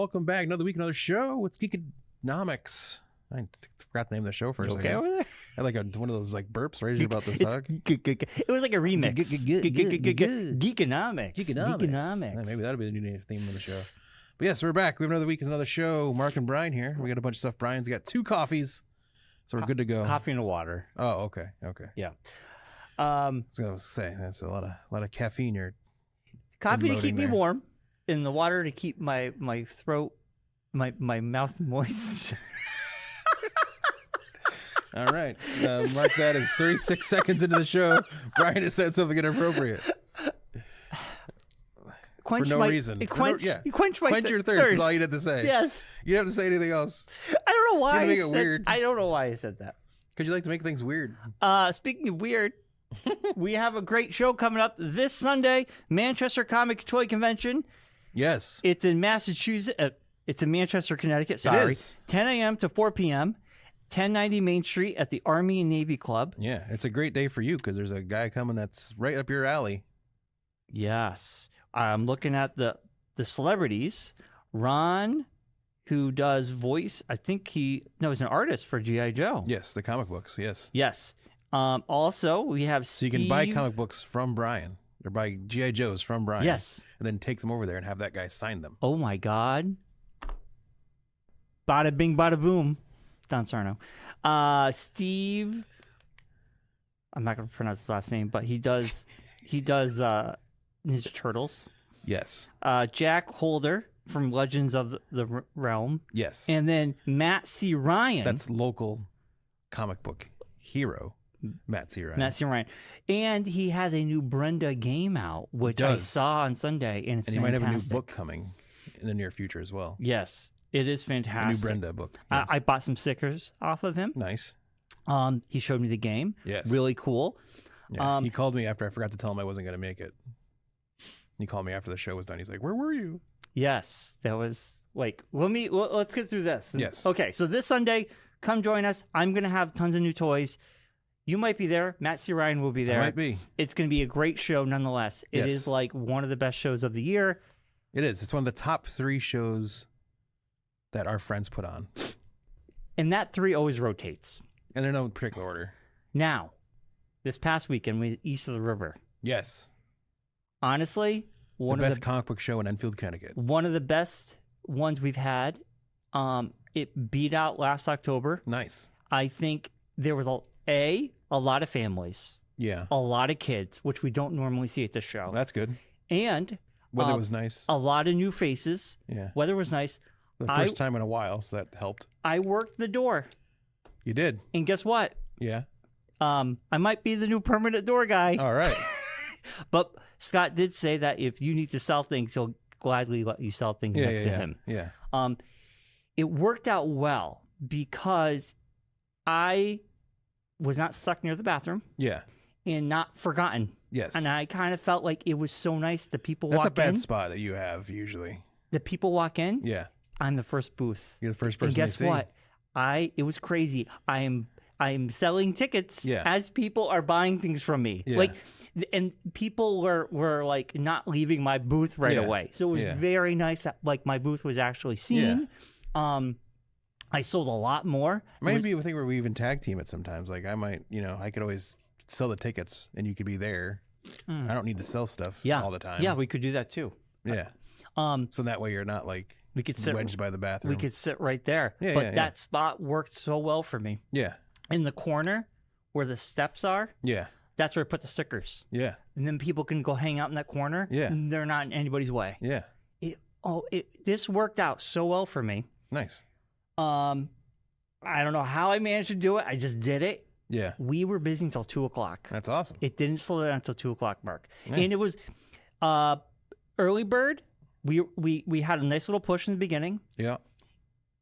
welcome back. Another week, another show. It's Geekonomics. I forgot the name of the show for a second. Okay over there? I had like one of those like burps right as you're about to talk. It was like a remix. Geekonomics. Yeah, maybe that'll be the new theme of the show. But yes, we're back. We have another week, another show. Marc and Bryon here. We got a bunch of stuff. Bryan's got 2 coffees, so we're good to go. Coffee and water. Oh, okay. Yeah. I was gonna say that's a lot of caffeine here. Coffee to keep me warm, and the water to keep my throat, my mouth moist. All right, mark that as 36 seconds into the show. Bryon has said something inappropriate. For no reason. Quench your thirst is all you had to say. Yes. You don't have to say anything else. I don't know why make it weird. I don't know why I said that. Because you like to make things weird. Speaking of weird, we have a great show coming up this Sunday, Manchester Comic Toy Convention. Yes. It's in Massachusetts. It's in Manchester, Connecticut. Sorry. It is. 10 a.m. to 4 p.m. 1090 Main Street at the Army and Navy Club. Yeah, it's a great day for you because there's a guy coming that's right up your alley. Yes. I'm looking at the celebrities. Ron, who does voice, I think he's an artist for G.I. Joe. Yes, the comic books, yes. Yes. Also, we have Steve. So you can buy comic books from Bryon or buy G.I. Joes from Bryon. Yes. And then take them over there and have that guy sign them. Oh, my God. Bada bing, bada boom. Don Sarno. Steve, I'm not going to pronounce his last name, but he does Ninja Turtles. Yes. Jack Holder from Legends of the Realm. Yes. And then Matt C. Ryan. That's local comic book hero, Matt C. Ryan. Matt C. Ryan. And he has a new Brenda game out, which I saw on Sunday, and it's fantastic. And you might have a new book coming in the near future as well. Yes. It is fantastic. A new Brenda book. Yes. I bought some stickers off of him. Nice. He showed me the game. Yes. Really cool. Yeah. He called me after I forgot to tell him I wasn't going to make it. He called me after the show was done. He's like, "Where were you?" Yes. That was like, let's get through this. Yes. Okay. So this Sunday, come join us. I'm going to have tons of new toys. You might be there. Matt C. Ryan will be there. I might be. It's going to be a great show nonetheless. It is like one of the best shows of the year. It is. It's one of the top 3 shows that our friends put on. And that 3 always rotates. And they're no particular order. Now, this past weekend, we east of the river. Yes. Honestly, the best comic book show in Enfield, Connecticut. One of the best ones we've had. It beat out last October. Nice. I think there was a lot of families. Yeah. A lot of kids, which we don't normally see at this show. That's good. And weather was nice. A lot of new faces. Yeah. Weather was nice. The first time in a while, so that helped. I worked the door. You did. And guess what? Yeah. I might be the new permanent door guy. All right. But Scott did say that if you need to sell things, he'll gladly let you sell things next to him. Yeah. It worked out well because I was not stuck near the bathroom. Yeah. And not forgotten. Yes. And I kind of felt like it was so nice. The people walk in. That's a bad spot that you have usually. The people walk in. Yeah. I'm the first booth. You're the first person. And guess what? It was crazy. I am selling tickets as people are buying things from me. Yeah. Like, and people were like not leaving my booth right away. So it was very nice that like my booth was actually seen. Yeah. I sold a lot more. Maybe a thing where we even tag team it sometimes. Like I might, I could always sell the tickets and you could be there. I don't need to sell stuff all the time. Yeah, we could do that too. Yeah. So that way you're not like we could sit wedged by the bathroom. We could sit right there. Yeah, but that spot worked so well for me. Yeah. In the corner where the steps are. Yeah. That's where I put the stickers. Yeah. And then people can go hang out in that corner. Yeah. And they're not in anybody's way. Yeah. This worked out so well for me. Nice. I don't know how I managed to do it. I just did it. Yeah. We were busy until 2:00. That's awesome. It didn't slow down until 2:00, Mark. Yeah. And it was early bird. We had a nice little push in the beginning. Yeah.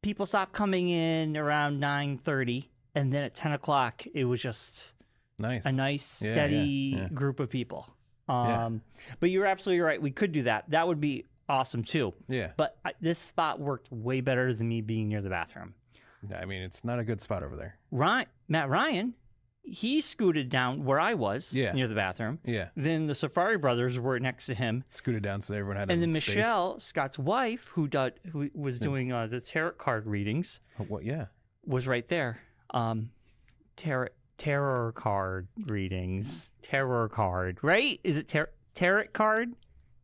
People stopped coming in around 9:30, and then at 10:00, it was just a nice steady group of people. But you're absolutely right. We could do that. That would be awesome too. Yeah. But this spot worked way better than me being near the bathroom. I mean, it's not a good spot over there. Matt Ryan, he scooted down where I was near the bathroom. Yeah. Then the Safari brothers were next to him. Scooted down so everyone had. And then space. Michelle, Scott's wife, who was doing the tarot card readings. What? Yeah. Was right there. Tarot card readings. Tarot card. Right? Is it tarot card?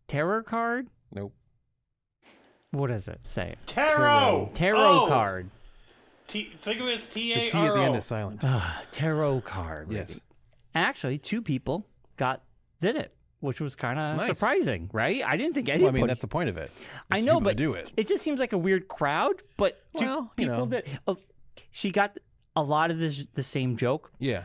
Tarot card? Nope. What does it say? Tarot card. Think of it as T-A-R-O. The T at the end is silent. Tarot card. Yes. Actually, 2 people did it, which was kind of surprising, right? I didn't think anybody. Well, I mean, that's the point of it. I know, but do it. It just seems like a weird crowd. But 2 people that she got a lot of the same joke. Yeah.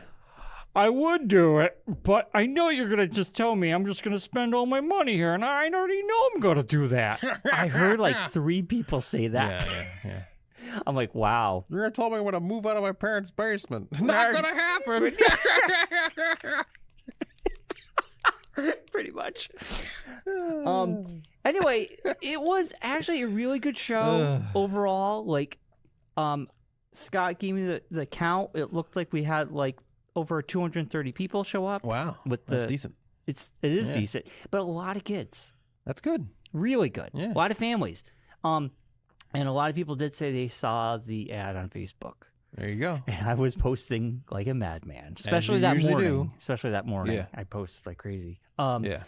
I would do it, but I know you're going to just tell me I'm just going to spend all my money here, and I already know I'm going to do that. I heard like 3 people say that. Yeah. I'm like, wow. You're going to tell me I'm going to move out of my parents' basement. Not going to happen. Pretty much. Anyway, it was actually a really good show overall. Like, Scott gave me the count. It looked like we had like over 230 people show up. Wow, that's decent. It is decent, but a lot of kids. That's good. Really good. Yeah. A lot of families. And a lot of people did say they saw the ad on Facebook. There you go. And I was posting like a madman, especially that morning. Yeah. I posted like crazy. Yeah.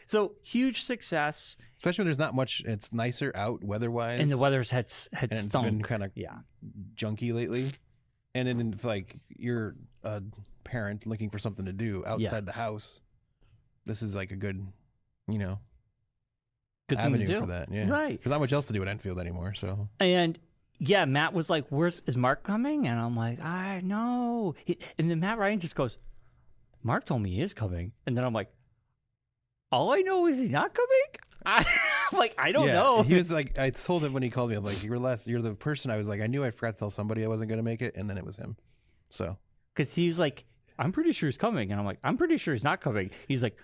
So huge success. Especially when there's not much. It's nicer out weather-wise. And the weather's had stunk. It's been kind of junky lately. And then if like you're a parent looking for something to do outside the house, this is like a good, good thing to do for that. Yeah. Right. There's not much else to do at Enfield anymore. So. And yeah, Matt was like, is Mark coming? And I'm like, I know. And then Matt Ryan just goes, Mark told me he is coming. And then I'm like, all I know is he's not coming? I'm like, I don't know. He was like, I told him when he called me, I'm like, you're the person. I was like, I knew I forgot to tell somebody I wasn't going to make it. And then it was him. So. Because he was like, I'm pretty sure he's coming. And I'm like, I'm pretty sure he's not coming. He's like,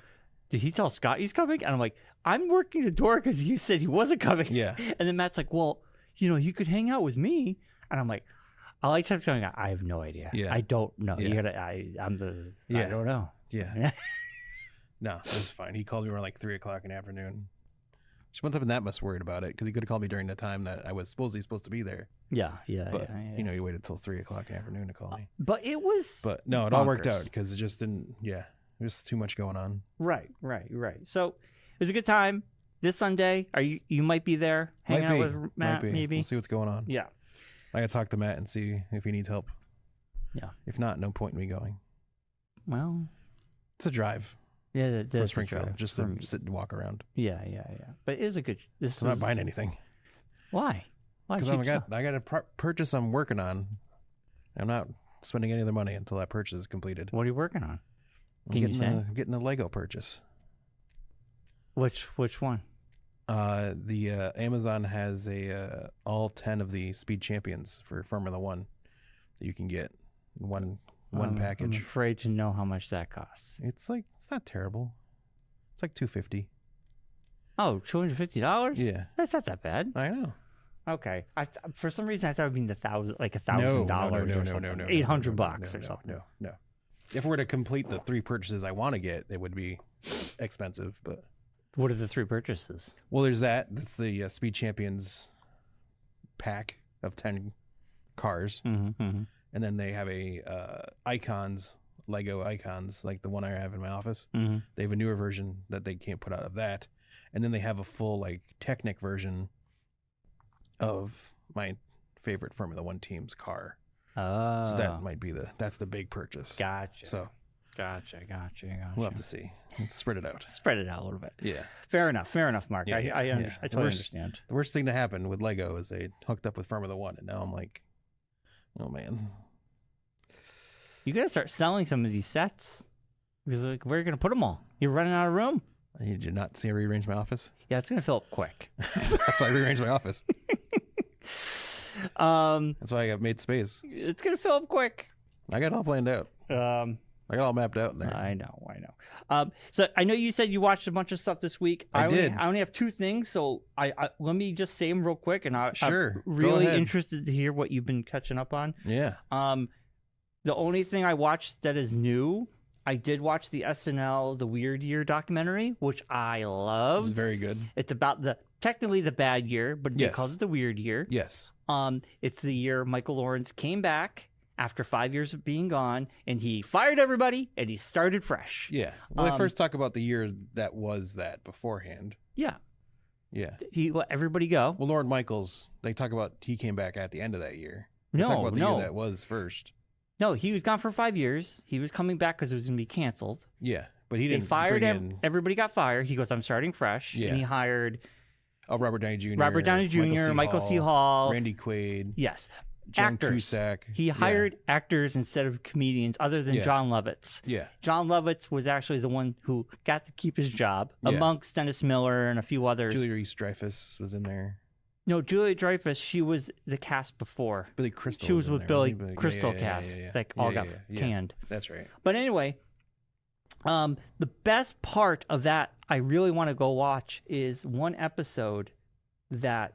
did he tell Scott he's coming? And I'm like, I'm working the door because he said he wasn't coming. Yeah. And then Matt's like, well, you could hang out with me. And I'm like, I kept telling him, I have no idea. Yeah. I don't know. Yeah. I don't know. Yeah. No, it was fine. He called me around like 3:00 in the afternoon. She wasn't even that much worried about it because he could have called me during the time that I was supposed to be there. Yeah. But, he waited till 3:00 in the afternoon to call me. But it was. But no, it all worked out because it just didn't. Yeah. There's too much going on. Right. So it was a good time. This Sunday, you might be there hanging out with Matt, maybe. We'll see what's going on. Yeah. I got to talk to Matt and see if he needs help. Yeah. If not, no point in me going. Well, it's a drive. Yeah, for Springfield, just to sit and walk around. Yeah. But it is a good. I'm not buying anything. Why? Because I got a purchase I'm working on. I'm not spending any other money until that purchase is completed. What are you working on? I'm getting a Lego purchase. Which one? The Amazon has all 10 of the Speed Champions for Formula One that you can get one package. I'm afraid to know how much that costs. It's not terrible. It's like $250. Oh, $250? Yeah, that's not that bad. I know. Okay, for some reason I thought it'd be $1,000 or something. No, $800 or something. No. If we're to complete the 3 purchases I want to get, it would be expensive. But what are the 3 purchases? Well, there's that. That's the Speed Champions pack of 10 cars. Mm-hmm. And then they have a Lego icons, like the one I have in my office. Mm-hmm. They have a newer version that they can't put out of that. And then they have a full Technic version of my favorite Formula One team's car. Oh. So that might be that's the big purchase. Gotcha. So Gotcha. We'll have to see. Spread it out. Spread it out a little bit. Yeah. Fair enough, Mark. Yeah, I totally understand. The worst thing to happen with Lego is they hooked up with Formula One, and now I'm like, oh man. You got to start selling some of these sets because where are you going to put them all? You're running out of room. Did you not see I rearrange my office? Yeah, it's going to fill up quick. That's why I rearranged my office. That's why I got made space. It's going to fill up quick. I got it all planned out. I got it all mapped out in there. I know. So I know you said you watched a bunch of stuff this week. I only have 2 things, so I let me just say them real quick, and I'm really interested to hear what you've been catching up on. Yeah. The only thing I watched that is new, I did watch the SNL The Weird Year documentary, which I loved. It was very good. It's about technically the bad year, but they called it the weird year. Yes. It's the year Michael Lawrence came back after 5 years of being gone, and he fired everybody, and he started fresh. Yeah. Well, they first talk about the year that was that beforehand. Yeah. Yeah. He let everybody go. Well, Lorne Michaels, they talk about he came back at the end of that year. They No, talk about the no. year that was first. No, he was gone for 5 years. He was coming back because it was going to be canceled. Yeah, but he They didn't fired bring him. in... Everybody got fired. He goes, I'm starting fresh. Yeah. And he hired Robert Downey Jr., Michael C. Hall, Randy Quaid, yes, John actors. Cusack. He hired actors instead of comedians, other than John Lovitz. Yeah. John Lovitz was actually the one who got to keep his job, amongst Dennis Miller and a few others. Julia Louis-Dreyfus was in there. No, Julia Dreyfus, she was the cast before. Billy Crystal. She was with there, Billy wasn't he? Crystal Yeah. cast. That all got canned. That's right. But anyway, the best part of that I really want to go watch is one episode that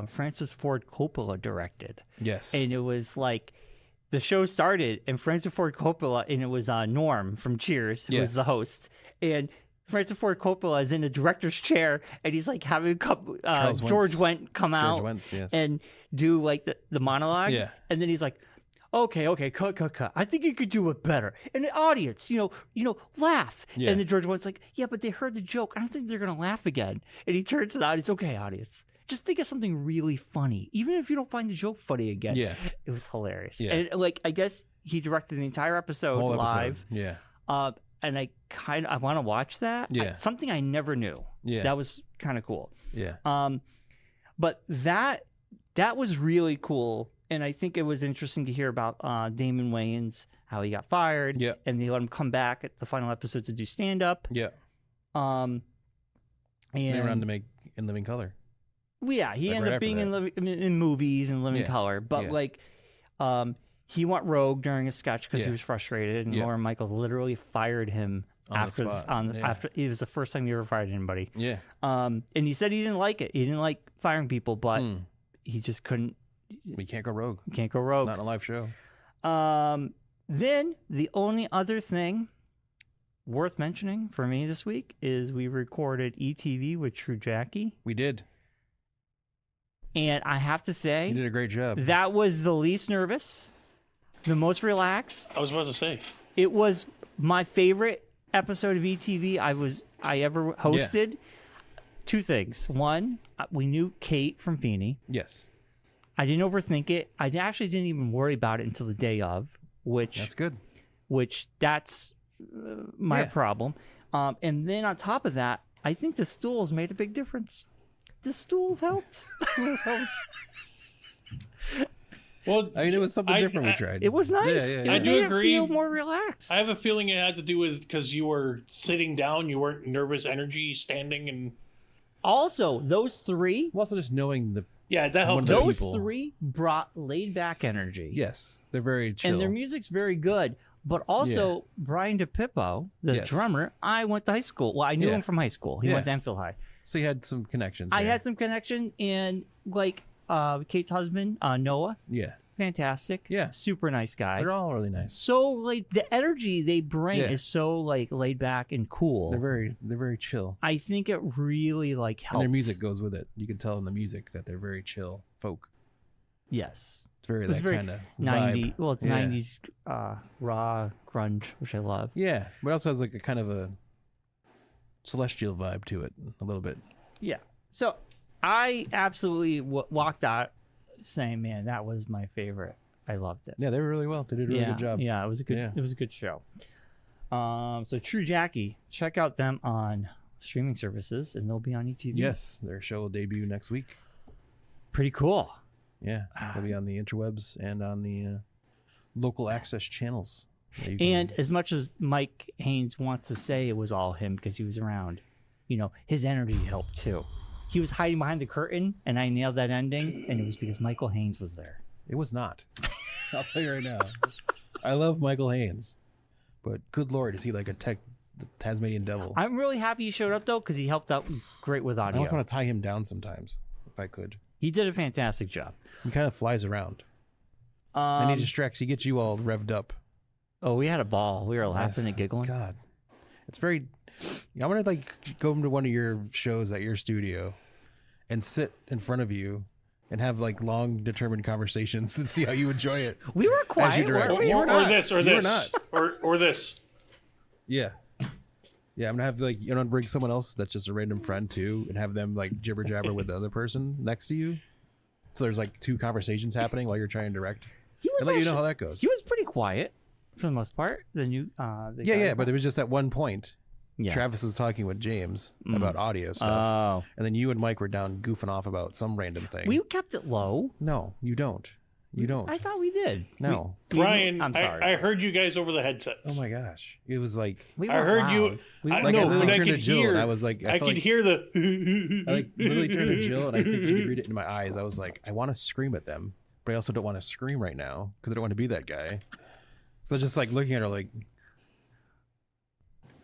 Francis Ford Coppola directed. Yes. And it was like the show started and Francis Ford Coppola, and it was Norm from Cheers, who was the host. And Francis Ford Coppola is in the director's chair, and he's like having a cup. George Wendt come out and do like the monologue. Yeah. And then he's like, okay, cut. I think you could do it better. And the audience, laugh. Yeah. And then George Wendt's like, yeah, but they heard the joke. I don't think they're going to laugh again. And he turns to the audience, okay, audience, just think of something really funny, even if you don't find the joke funny again. Yeah. It was hilarious. Yeah. And like, I guess he directed the entire episode Whole live. Episode. Yeah. And I want to watch that. Yeah. Something I never knew. Yeah. That was kind of cool. Yeah. But that was really cool. And I think it was interesting to hear about Damon Wayans, how he got fired. Yeah. And they let him come back at the final episode to do stand up. Yeah. And they went on to make In Living Color. Well, yeah, he Like ended up being in movies and Living Color. But he went rogue during a sketch because he was frustrated, and Lorne Michaels literally fired him after it was the first time he ever fired anybody. Yeah. And he said he didn't like it. He didn't like firing people, but he just couldn't. We can't go rogue. Can't go rogue. Not in a live show. Then the only other thing worth mentioning for me this week is we recorded ETV with True Jackie. We did. And I have to say, you did a great job. That was the least nervous, the most relaxed. I was about to say. It was my favorite episode of ETV I ever hosted. Yeah. Two things. One, we knew Kate from Feeney. Yes. I didn't overthink it. I actually didn't even worry about it until the day of, which that's good. That's my problem. And then on top of that, I think the stools made a big difference. The stools helped. Well, I mean, it was something different we tried. It was nice. Yeah. I do agree. Feel more relaxed. I have a feeling it had to do with because you were sitting down, you weren't nervous energy standing, and also those three. Also, just knowing the that helped. Those three brought laid back energy. Yes, they're very chill, and their music's very good. But also, Brian DePippo, the drummer, I went to high school. Well, I knew him from high school. He went to Enfield High. So you had some connections. I had some connection, and like Kate's husband, Noah. Yeah. Fantastic. Yeah. Super nice guy. They're all really nice. So like the energy they bring is so like laid back and cool. They're very chill. I think it really like helped. And their music goes with it. You can tell in the music that they're very chill folk. Yes. It's very that kind of 90s. Well, it's 90s raw grunge, which I love. Yeah, but it also has like a kind of a celestial vibe to it a little bit. Yeah. So I absolutely walked out saying, "Man, that was my favorite. I loved it." Yeah, they were really well. They did a really good job. Yeah, it was a good. It was a good show. So True Jackie, check out them on streaming services, and they'll be on ETV. Yes, their show will debut next week. Pretty cool. Yeah, they'll be on the interwebs and on the local access channels. And as much as Mike Haynes wants to say it was all him because he was around, his energy helped too. He was hiding behind the curtain, and I nailed that ending, and it was because Michael Haynes was there. It was not. I'll tell you right now. I love Michael Haynes, but good Lord, is he like a Tasmanian devil? I'm really happy he showed up, though, because he helped out great with audio. I almost want to tie him down sometimes, if I could. He did a fantastic job. He kind of flies around. And he distracts. He gets you all revved up. Oh, we had a ball. We were laughing and giggling. God, it's very. I'm gonna like go into one of your shows at your studio, and sit in front of you, and have like long, determined conversations and see how you enjoy it. We were quiet. As you direct. Or this. Or this. Yeah. Yeah, I'm gonna have like bring someone else that's just a random friend too, and have them like jibber jabber with the other person next to you. So there's like 2 conversations happening while you're trying to direct. And let you know how that goes. He was pretty quiet for the most part. But there was just at one point. Yeah. Travis was talking with James about audio stuff, and then you and Mike were down goofing off about some random thing. We kept it low. No, you don't. You don't. I thought we did. No, Brian. I'm sorry. I heard you guys over the headsets. Oh my gosh, it was like I heard you. I could hear. And I was like, I could hear the. I like literally turned to Jill, and I think she could read it in my eyes. I was like, I want to scream at them, but I also don't want to scream right now because I don't want to be that guy. So just like looking at her like.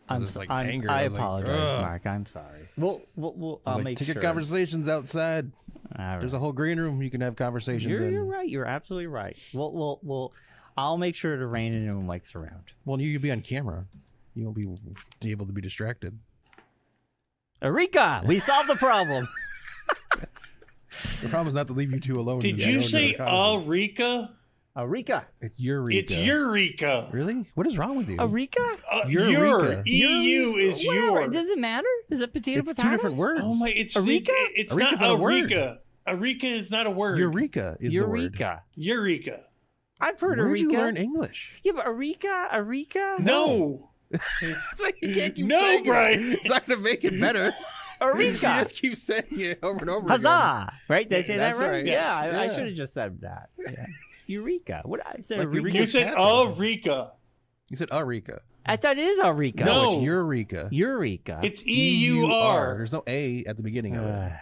I apologize, Mark. I'm sorry. I'll make sure. Take your conversations outside. Right. There's a whole green room you can have conversations in. You're right. You're absolutely right. I'll make sure to rein in when Mike's around. Well, you could be on camera. You won't be able to be distracted. Eureka! We solved the problem. The problem is not to leave you 2 alone. Did you say Eureka? Eureka. It's Eureka. It's Eureka. Really? What is wrong with you? Eureka? Eureka. EU is your. Does it matter? Is it potato? It's 2 different words. Oh my! It's Eureka. It's not Eureka. Eureka is not a word. Eureka is the word. Eureka. I've heard Where'd Eureka. you learn English? Yeah, but Eureka. No. It's like you can't keep no, saying Brian. It's not going to make it better. Eureka. You just keep saying it over and over again. Huzzah! Right? Did I say That's that right? right. Yeah, Yes. I should have just said that. Yeah. Eureka. What I said? Like Eureka. You said Eureka. You said Eureka. I thought it is Eureka. No. It's Eureka. Eureka. It's EUR. There's no A at the beginning of it.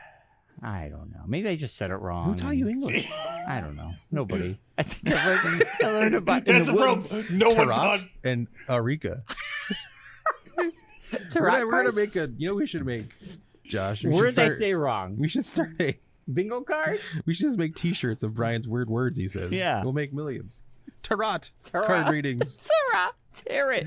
I don't know. Maybe I just said it wrong. Who taught you English? I don't know. Nobody. I think I learned about That's a problem. No one Tarot taught. and Eureka. We're gonna make a. We should make. Josh. Where did I say wrong? We should start a bingo card. We should just make T-shirts of Brian's weird words. He says. Yeah. We'll make millions. Tarot. Card readings. Tarot.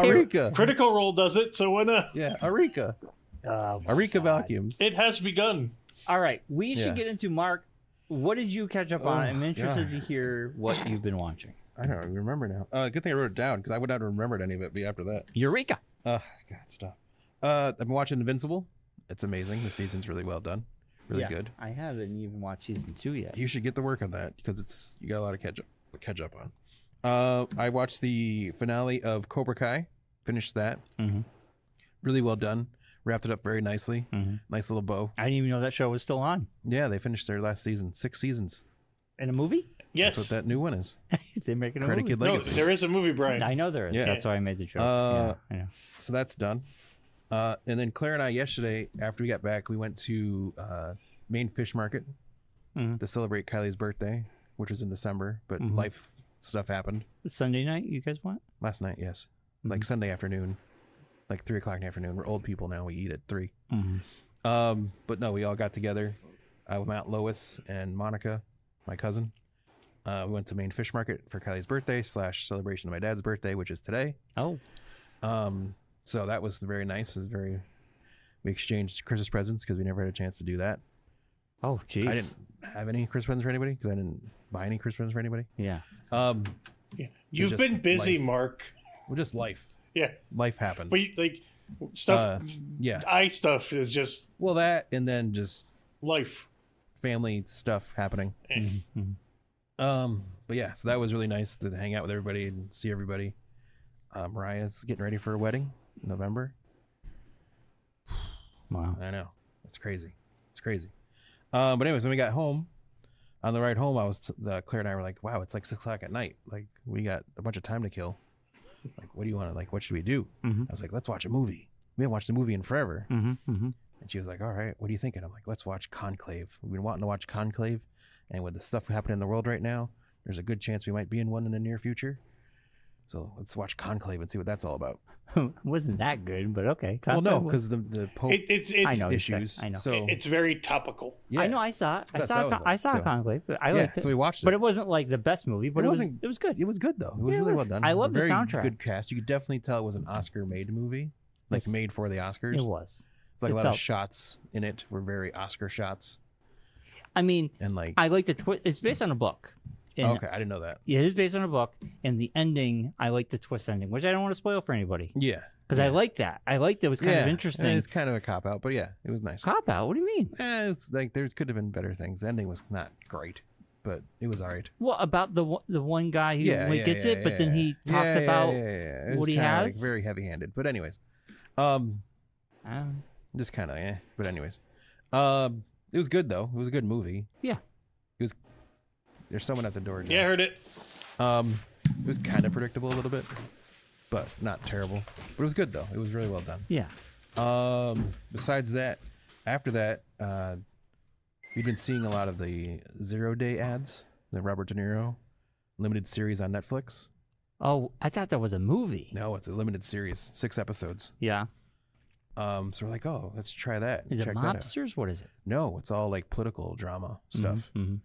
Eureka. Critical Role does it, so why not? Yeah. Eureka. Eureka vacuums. It has begun. All right, we should get into Mark. What did you catch up on? I'm interested to hear what you've been watching. I don't even remember now. Good thing I wrote it down because I would not have remembered any of it after that. Eureka! God, stop. I've been watching Invincible. It's amazing. The season's really well done. Really good. I haven't even watched season 2 yet. You should get to work on that because you got a lot of catch up on. I watched the finale of Cobra Kai. Finished that. Mm-hmm. Really well done. Wrapped it up very nicely. Mm-hmm. Nice little bow. I didn't even know that show was still on. Yeah, they finished their last season. 6 seasons. In a movie? Yes. That's what that new one is. They're making a Credit movie. Kid Legacy. No, there is a movie, Brian. I know there is. Yeah. That's why I made the joke. I know. So that's done. And then Claire and I yesterday, after we got back, we went to Main Fish Market to celebrate Kylie's birthday, which was in December, but life stuff happened. Sunday night, you guys went? Last night, yes. Like Sunday afternoon, like 3 o'clock in the afternoon. We're old people now. We eat at 3. But no, we all got together with my Aunt Lois and Monica, my cousin. We went to Main Fish Market for Kylie's birthday / celebration of my dad's birthday, which is today. Oh. So that was very nice. We exchanged Christmas presents because we never had a chance to do that. Oh, jeez. I didn't have any Christmas presents for anybody because I didn't buy any Christmas presents for anybody. Yeah. You've been busy, life. Mark. Well, just life. Yeah. Life happens. But stuff. Yeah. Eye stuff is just Well, that and then just life. family stuff happening. But yeah, so that was really nice to hang out with everybody and see everybody. Mariah's getting ready for a wedding in November. Wow. I know. It's crazy. But anyways, when we got home, on the ride home, Claire and I were like, wow, it's like 6 o'clock at night. Like, we got a bunch of time to kill. Like, what do you want to, what should we do? I was like, let's watch a movie. We haven't watched a movie in forever. And she was like, all right, what are you thinking? I'm like, let's watch Conclave. We've been wanting to watch Conclave. And with the stuff happening in the world right now, there's a good chance we might be in one in the near future. So let's watch Conclave and see what that's all about. Wasn't that good, but okay. Well, no, because the Pope it's I know issues. I know. So it's very topical. I know. I saw it. I saw Conclave. I liked it. So we watched it, but it wasn't like the best movie. But it was good. It was good though. It was really well done. I love the soundtrack. Good cast. You could definitely tell it was an Oscar-made movie, like made for the Oscars. It was. Like a lot of shots in it were very Oscar shots. I mean, and like I like the twist. It's based on a book. And okay, I didn't know that. Yeah, it is based on a book, and the ending, I like the twist ending, which I don't want to spoil for anybody. Yeah, because I like that. I liked it. It was kind of interesting. It's kind of a cop out, but yeah, it was nice. Cop out? What do you mean? It's like there could have been better things. The ending was not great, but it was alright. Well, about the one guy who gets it, but then he talks about what he has. Like very heavy-handed, but anyways, just kind of But anyways, it was good though. It was a good movie. Yeah. It was. There's someone at the door. John. Yeah, I heard it. It was kind of predictable a little bit, but not terrible. But it was good though. It was really well done. Yeah. Besides that, after that, we've been seeing a lot of the 0 Day ads, the Robert De Niro limited series on Netflix. Oh, I thought that was a movie. No, it's a limited series, 6 episodes. Yeah. So we're like, oh, let's try that. Is it mobsters? What is it? No, it's all like political drama stuff. Mm-hmm.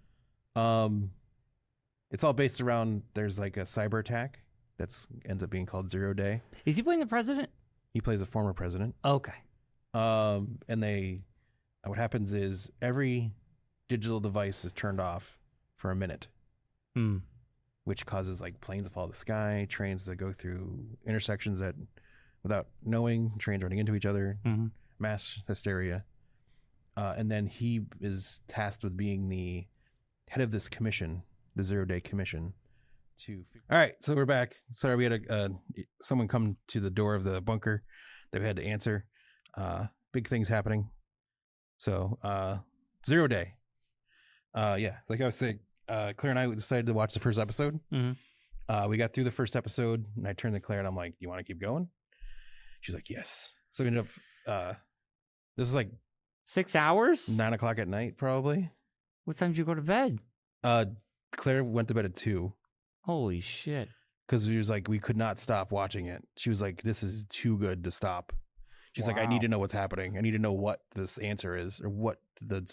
It's all based around there's like a cyber attack that's ends up being called 0 Day. Is he playing the president? He plays a former president. Okay. And what happens is every digital device is turned off for a minute, which causes like planes to fall out of the sky, trains to go through intersections that without knowing, trains running into each other, mass hysteria. And then he is tasked with being the head of this commission, the 0 Day Commission. All right, so we're back. Sorry, we had someone come to the door of the bunker that we had to answer. Big things happening. So 0 Day. Yeah, like I was saying, Claire and I decided to watch the first episode. We got through the first episode, and I turned to Claire and I'm like, "Do you want to keep going?" She's like, "Yes." So we ended up. This was like 6 hours, 9:00 at night, probably. What time did you go to bed? Claire went to bed at 2. Holy shit! Because we was like, we could not stop watching it. She was like, "This is too good to stop." She's like, "I need to know what's happening. I need to know what this answer is, or what the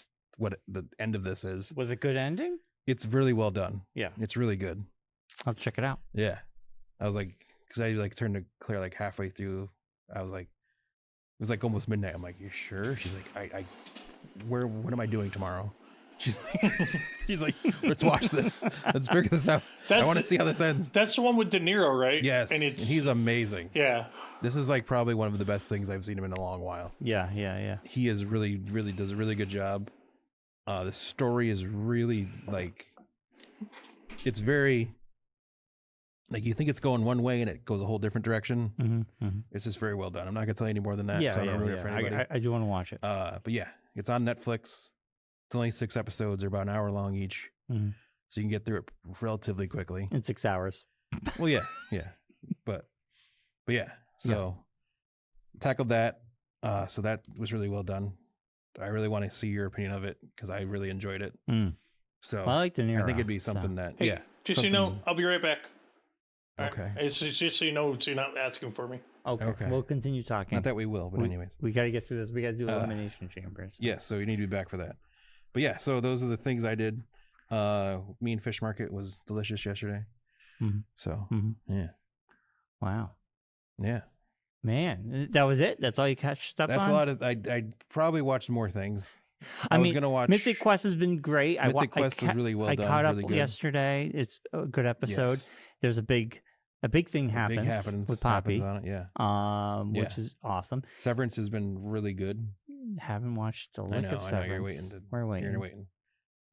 end of this is." Was it good ending? It's really well done. Yeah, it's really good. I'll check it out. Yeah, I was like, because I like turned to Claire like halfway through. I was like, it was like almost midnight. I'm like, "You sure?" She's like, what am I doing tomorrow?" She's like, "Let's watch this. Let's figure this out. I want to see how this ends." That's the one with De Niro, right? Yes, and he's amazing. Yeah, this is like probably one of the best things I've seen him in a long while. Yeah. He is really does a really good job. The story is really like, it's very like you think it's going one way and it goes a whole different direction. It's just very well done. I'm not gonna tell you any more than that. Yeah, I do want to watch it. But yeah, it's on Netflix. It's only 6 episodes. They're about an hour long each. So you can get through it relatively quickly. In 6 hours. Well, yeah. But yeah. So tackled that. So that was really well done. I really want to see your opinion of it because I really enjoyed it. So I like De Niro. I think it'd be something that, hey, just so you know, I'll be right back. Okay. Right. It's just so you know, so you're not asking for me. Okay. We'll continue talking. Not that we will, but anyways. We got to get through this. We got to do Elimination Chamber. So. Yeah, so you need to be back for that. But yeah, so those are the things I did. Me and Fish Market was delicious yesterday. So, yeah. Wow. Yeah. Man, that was it? That's all you catched up on? That's a lot of... I probably watched more things. I was going to watch... Mythic Quest has been great. Mythic Quest was really well done. I caught up really yesterday. It's a good episode. Yes. There's a big thing happens with Poppy. On it, yeah. Which is awesome. Severance has been really good. Haven't watched a lick of Severance. I know, you're waiting. We're waiting. You're waiting.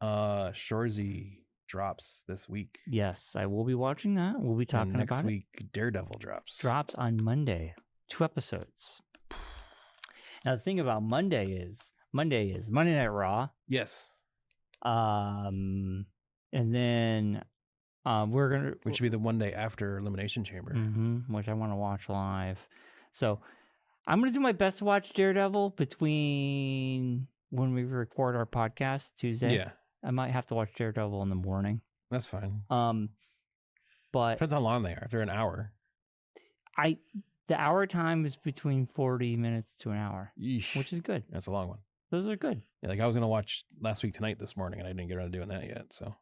Shorzy drops this week. Yes, I will be watching that. We'll be talking about it. Next week, Daredevil drops. Drops on Monday. 2 episodes. Now, the thing about Monday is Monday Night Raw. Yes. And then we're going to... Which should be the one day after Elimination Chamber. Which I want to watch live. So I'm going to do my best to watch Daredevil between when we record our podcast Tuesday. Yeah. I might have to watch Daredevil in the morning. That's fine. But depends how long they are. If they're an hour, the hour time is between 40 minutes to an hour, Yeesh. which is good. That's a long one. Those are good. Yeah, like I was gonna watch Last Week Tonight this morning, and I didn't get around to doing that yet. So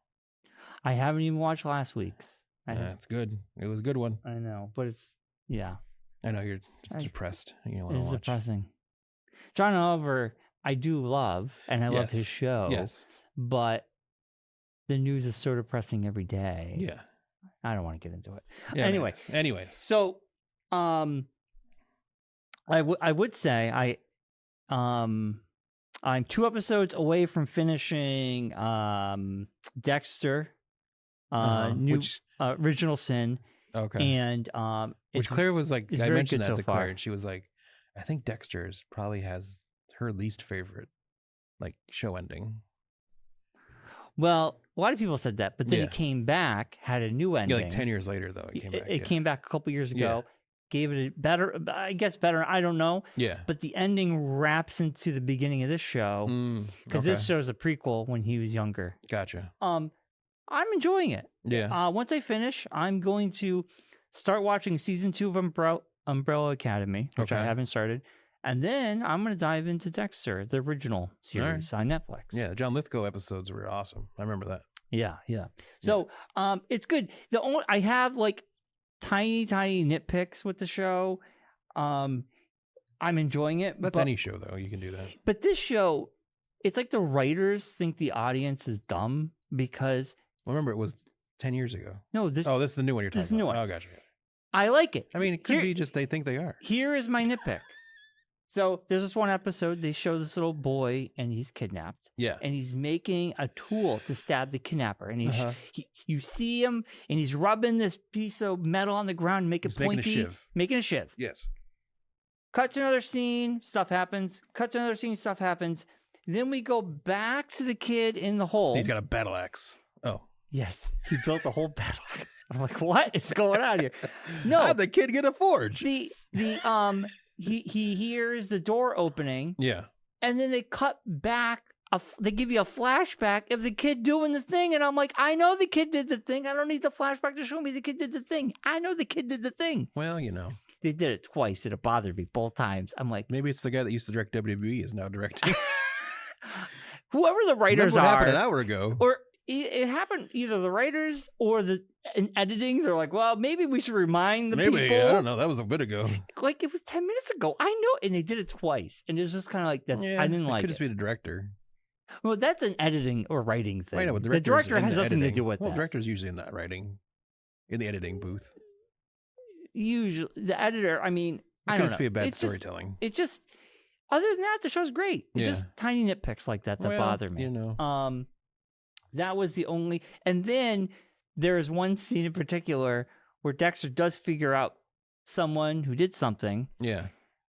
I haven't even watched last week's. it's good. It was a good one. I know, but it's I know you're depressed. You don't It's want to watch. depressing. John Oliver, I do love, and I love his show. Yes. But the news is so depressing every day. Yeah. I don't want to get into it. Yeah, Anyways. So, I would say I'm 2 episodes away from finishing Dexter, Original Sin. Okay. And which Claire was like, I mentioned that to Claire, far. and she was like, I think Dexter's probably has her least favorite like show ending. Well, a lot of people said that, but then it came back, had a new ending. Yeah, like 10 years later though, it came back. It came back a couple years ago. Gave it a better, I guess better. I don't know. Yeah. But the ending wraps into the beginning of this show because this show's a prequel when he was younger. Gotcha. I'm enjoying it. Yeah. Once I finish, I'm going to start watching season 2 of Umbrella Academy, which I haven't started, and then I'm going to dive into Dexter, the original series on Netflix. Yeah, the John Lithgow episodes were awesome. I remember that. Yeah. So, it's good. I have like tiny nitpicks with the show. I'm enjoying it. That's any show though. You can do that. But this show, it's like the writers think the audience is dumb because. Remember, it was 10 years ago. No, this is the new one you're talking about. New one. Oh, gotcha. I like it. I mean, it could be just they think they are. Here is my nitpick. So there's this one episode, they show this little boy and he's kidnapped. Yeah. And he's making a tool to stab the kidnapper. And you see him and he's rubbing this piece of metal on the ground and making pointy. Making a shiv. Yes. Cut to another scene, stuff happens. Cut to another scene, stuff happens. Then we go back to the kid in the hole. He's got a battle axe. Oh. Yes. He built a whole battle axe. I'm like, what is going on here? No. How'd the kid get a forge? He hears the door opening. Yeah. And then they cut back. They give you a flashback of the kid doing the thing. And I'm like, I know the kid did the thing. I don't need the flashback to show me the kid did the thing. I know the kid did the thing. Well, you know. They did it twice and it bothered me both times. I'm like, maybe it's the guy that used to direct WWE is now directing. Whoever the writers what happened an hour ago. Or it happened either the writers or in editing. They're like, well, maybe we should remind the people. I don't know. That was a bit ago. Like it was 10 minutes ago. I know. And they did it twice. And it was just kind of like, I didn't like it. Could just be the director. Well, that's an editing or writing thing. I know, the director has nothing to do with that. Well, the director's usually in the editing booth. Usually, the editor, I mean, it could just be a bad storytelling. It just, other than that, the show's great. It's just tiny nitpicks like that bother me. You know. That was the only, and then there is one scene in particular where Dexter does figure out someone who did something. Yeah.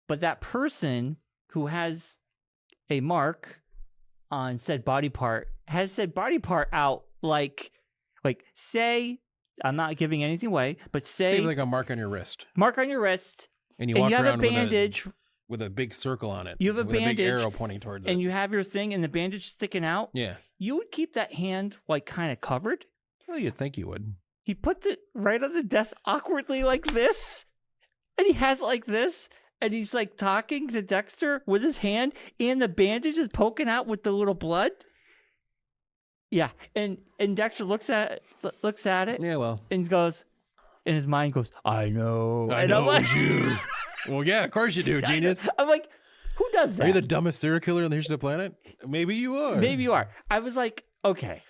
But that person who has a mark on said body part has said body part out like say, I'm not giving anything away, but say like a mark on your wrist. Mark on your wrist. And you have a bandage with a big circle on it. You have a bandage, a big arrow pointing towards it. And you have your thing and the bandage sticking out. Yeah. You would keep that hand like kind of covered. Well, you'd think you would. He puts it right on the desk awkwardly like this. And he has like this. And he's like talking to Dexter with his hand. And the bandage is poking out with the little blood. Yeah. And Dexter looks at it. Yeah, well. And goes, in his mind goes, I know. I know it was you. Well, yeah, of course you do, genius. I'm like, who does that? Are you the dumbest serial killer in the history of the planet? Maybe you are. Maybe you are. I was like, okay.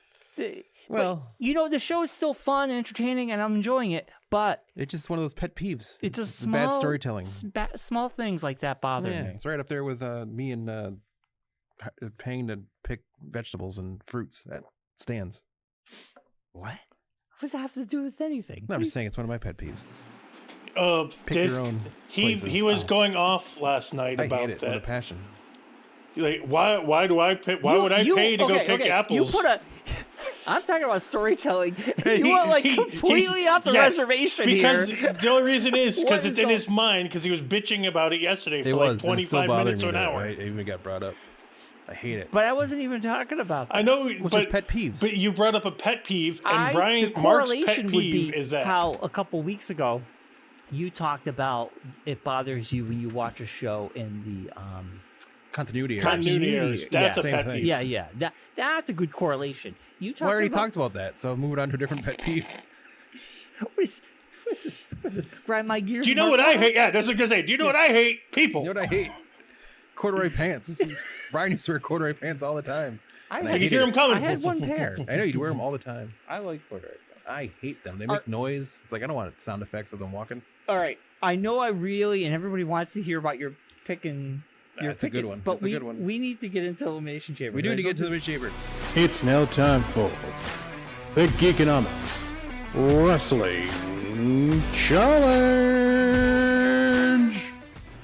Well, but, the show is still fun and entertaining, and I'm enjoying it. But it's just one of those pet peeves. It's just bad storytelling. Small things like that bother me. It's right up there with me and paying to pick vegetables and fruits at stands. What? What does that have to do with anything? No, I'm just saying it's one of my pet peeves. Pick your own. He was going off last night about hate it that. With a passion. Like, why do I pay? Why would I pay to go pick apples? I'm talking about storytelling. You went completely off the reservation because here. The only reason is because it's in his mind because he was bitching about it yesterday for 25 minutes or an hour. Right? It even got brought up. I hate it. But I wasn't even talking about that. I know, Which is pet peeves. But you brought up a pet peeve, and Bryon, the correlation Mark's pet would peeve be is that how a couple weeks ago you talked about it bothers you when you watch a show in the continuity errors. Continuity errors. That's a Same pet thing. peeve. Yeah. That's a good correlation. You I already talked about that, so moving on to a different pet peeve. What's this? Grind my gears. Do you know what I hate? Yeah, that's what I was gonna say. Do you know what I hate? People. You know what I hate? Corduroy pants. Bryon used to wear corduroy pants all the time. I can hear them coming. I had one pair. I know, you'd wear them all the time. I like corduroy pants. I hate them. They make noise. It's like, I don't want sound effects as I'm walking. All right. I know I really, and everybody wants to hear about your picking. That's a good one. But a good one. We need to get into Elimination Chamber. We do need to get to the Elimination Chamber. It's now time for the Geekonomics Wrestling Challenge.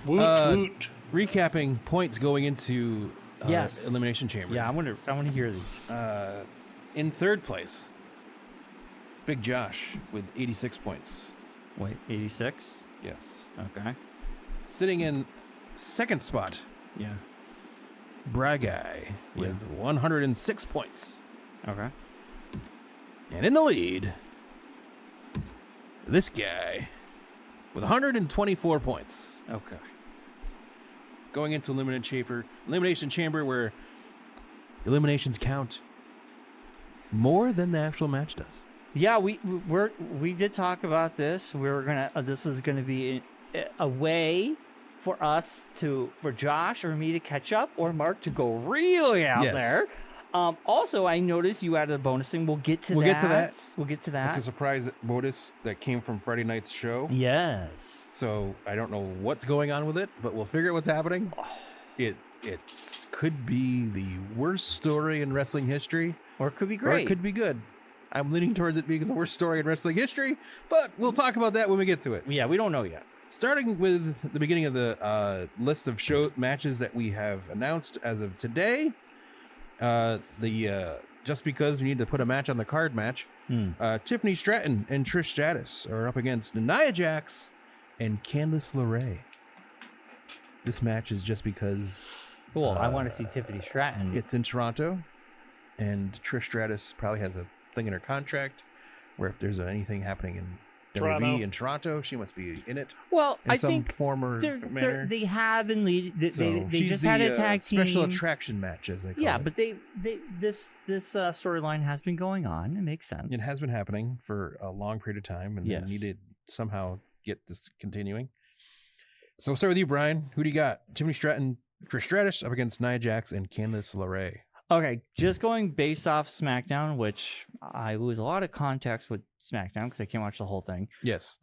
Woot woot. Recapping points going into Yes. Elimination Chamber. Yeah, I want to hear these. In third place, Big Josh with 86 points. Wait, 86? Yes. Okay. Sitting in second spot, Yeah. Guy with 106 points. Okay. And in the lead, this guy with 124 points. Okay. Going into Elimination Chamber where eliminations count more than the actual match does. Yeah, we did talk about this. We were gonna. This is gonna be a way for us for Josh or me to catch up, or Mark to go really out there. Also, I noticed you added a bonus thing. We'll get to that. We'll get to that. It's a surprise bonus that came from Friday night's show. Yes. So I don't know what's going on with it, but we'll figure out what's happening. It could be the worst story in wrestling history, or it could be great. Or it could be good. I'm leaning towards it being the worst story in wrestling history, but we'll talk about that when we get to it. Yeah, we don't know yet. Starting with the beginning of the list of show matches that we have announced as of today. Just because we need to put a match on the card match, Tiffany Stratton and Trish Stratus are up against Nia Jax and Candice LeRae. This match is just because. Cool. I want to see Tiffany Stratton. It's in Toronto, and Trish Stratus probably has a thing in her contract where if there's anything happening in WWE in Toronto, she must be in it. Well, in I some think form or manner. They have been leading. They just had a tag team special attraction match, as they call it. Yeah, but this storyline has been going on. It makes sense. It has been happening for a long period of time, and they needed somehow get this continuing. So we'll start with you, Bryon. Who do you got? Tiffany Stratton, Trish Stratus up against Nia Jax and Candice LeRae. Okay, just going based off SmackDown, which I lose a lot of context with SmackDown because I can't watch the whole thing. Yes.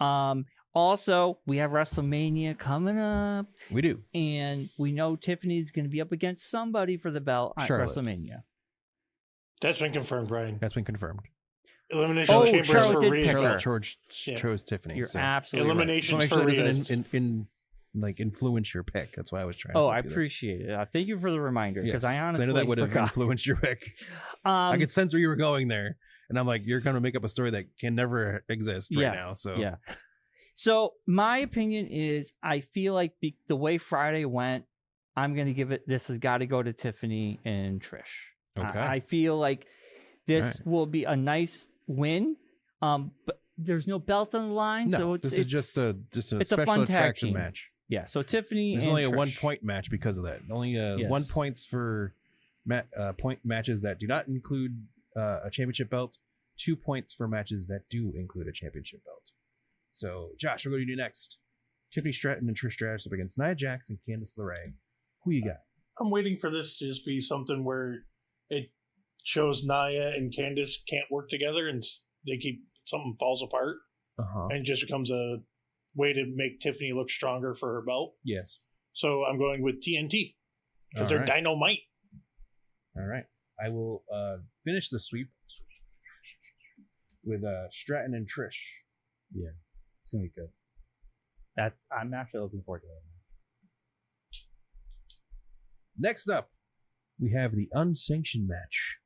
Also, we have WrestleMania coming up. We do. And we know Tiffany's going to be up against somebody for the belt at WrestleMania. That's been confirmed, Bryon. That's been confirmed. Elimination Chamber Charlotte for did Rhea. pick her. Charlotte chose Tiffany. You're so. absolutely Elimination right. for Rhea. Influence your pick. That's why I was trying. I appreciate it. Thank you for the reminder because I honestly I know that would have influenced your pick. I could sense where you were going there, and I'm like, you're going to make up a story that can never exist right now. So yeah. So my opinion is, I feel like the way Friday went, I'm going to give it. This has got to go to Tiffany and Trish. Okay. I feel like this will be a nice win. But there's no belt on the line, so it's just a it's special a fun attraction match. Yeah, so Tiffany. There's and only a Trish. 1 point match because of that. Only 1 points for point matches that do not include a championship belt. 2 points for matches that do include a championship belt. So, Josh, we're going to do next. Tiffany Stratton and Trish Stratus up against Nia Jax and Candice LeRae. Who you got? I'm waiting for this to just be something where it shows Nia and Candice can't work together and something falls apart, and just becomes a way to make Tiffany look stronger for her belt. Yes. So I'm going with TNT because they're dynamite. All right. I will finish the sweep with Stratton and Trish. Yeah, it's gonna be good. I'm actually looking forward to it. Next up, we have the unsanctioned match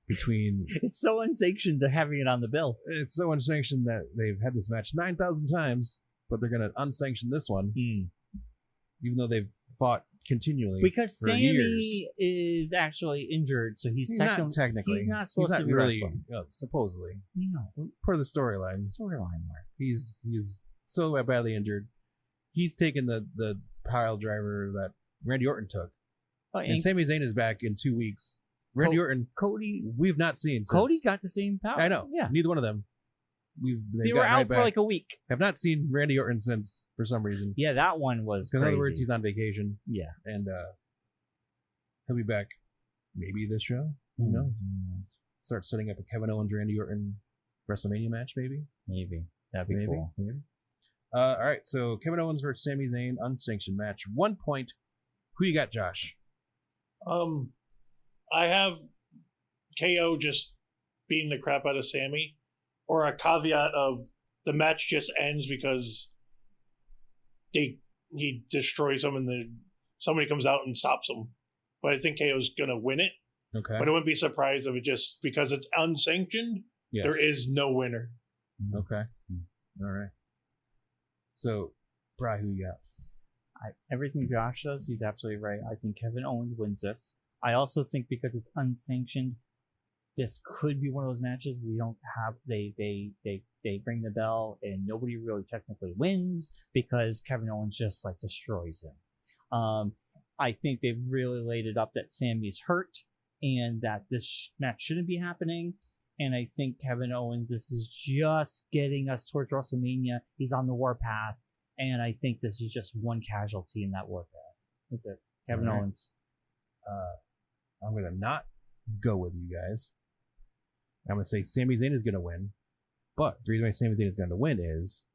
between. It's so unsanctioned they're having it on the bill. It's so unsanctioned that they've had this match 9,000 times, but they're going to unsanction this one, even though they've fought continually because for Sammy years. is actually injured, so he's not technically. he's not supposed to be really wrestling. Supposedly. No, Per the storyline. Mark. He's so badly injured. He's taken the pile driver that Randy Orton took. Oh, and Sami Zayn is back in 2 weeks. Randy Orton, Cody, we've not seen since. Cody got the same power. I know. Yeah. Neither one of them. They were out for like a week. Have not seen Randy Orton since for some reason. Yeah, that one was crazy. In other words, he's on vacation. Yeah. And he'll be back maybe this show. Who knows? Start setting up a Kevin Owens, Randy Orton WrestleMania match, maybe. Maybe. That'd be cool. Maybe. All right, so Kevin Owens versus Sami Zayn, unsanctioned match. 1 point. Who you got, Josh? I have KO just beating the crap out of Sammy, or a caveat of the match just ends because he destroys him and somebody comes out and stops him. But I think KO's gonna win it. Okay. But I wouldn't be surprised if it just because it's unsanctioned, there is no winner. Okay. All right. So, Bri, who you got? Everything Josh does, he's absolutely right. I think Kevin Owens wins this. I also think because it's unsanctioned, this could be one of those matches we don't have. They ring the bell and nobody really technically wins because Kevin Owens just like destroys him. I think they've really laid it up that Sammy's hurt and that this match shouldn't be happening. And I think Kevin Owens, this is just getting us towards WrestleMania. He's on the warpath. And I think this is just one casualty in that warpath. That's it. Kevin Owens. I'm going to not go with you guys. I'm going to say Sami Zayn is going to win. But the reason why Sami Zayn is going to win is,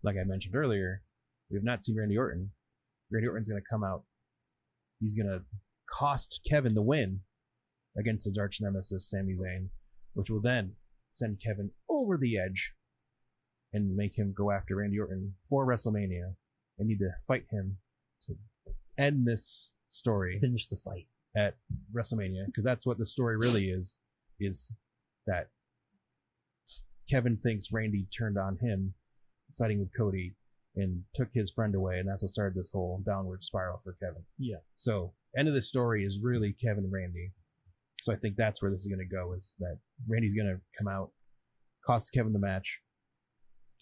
like I mentioned earlier, we have not seen Randy Orton. Randy Orton's going to come out. He's going to cost Kevin the win against his arch nemesis, Sami Zayn, which will then send Kevin over the edge and make him go after Randy Orton for WrestleMania and need to fight him to end this story. Finish the fight. At WrestleMania, because that's what the story really is that Kevin thinks Randy turned on him, siding with Cody, and took his friend away, and that's what started this whole downward spiral for Kevin. Yeah. So, end of the story is really Kevin and Randy. So I think that's where this is going to go, is that Randy's going to come out, cost Kevin the match.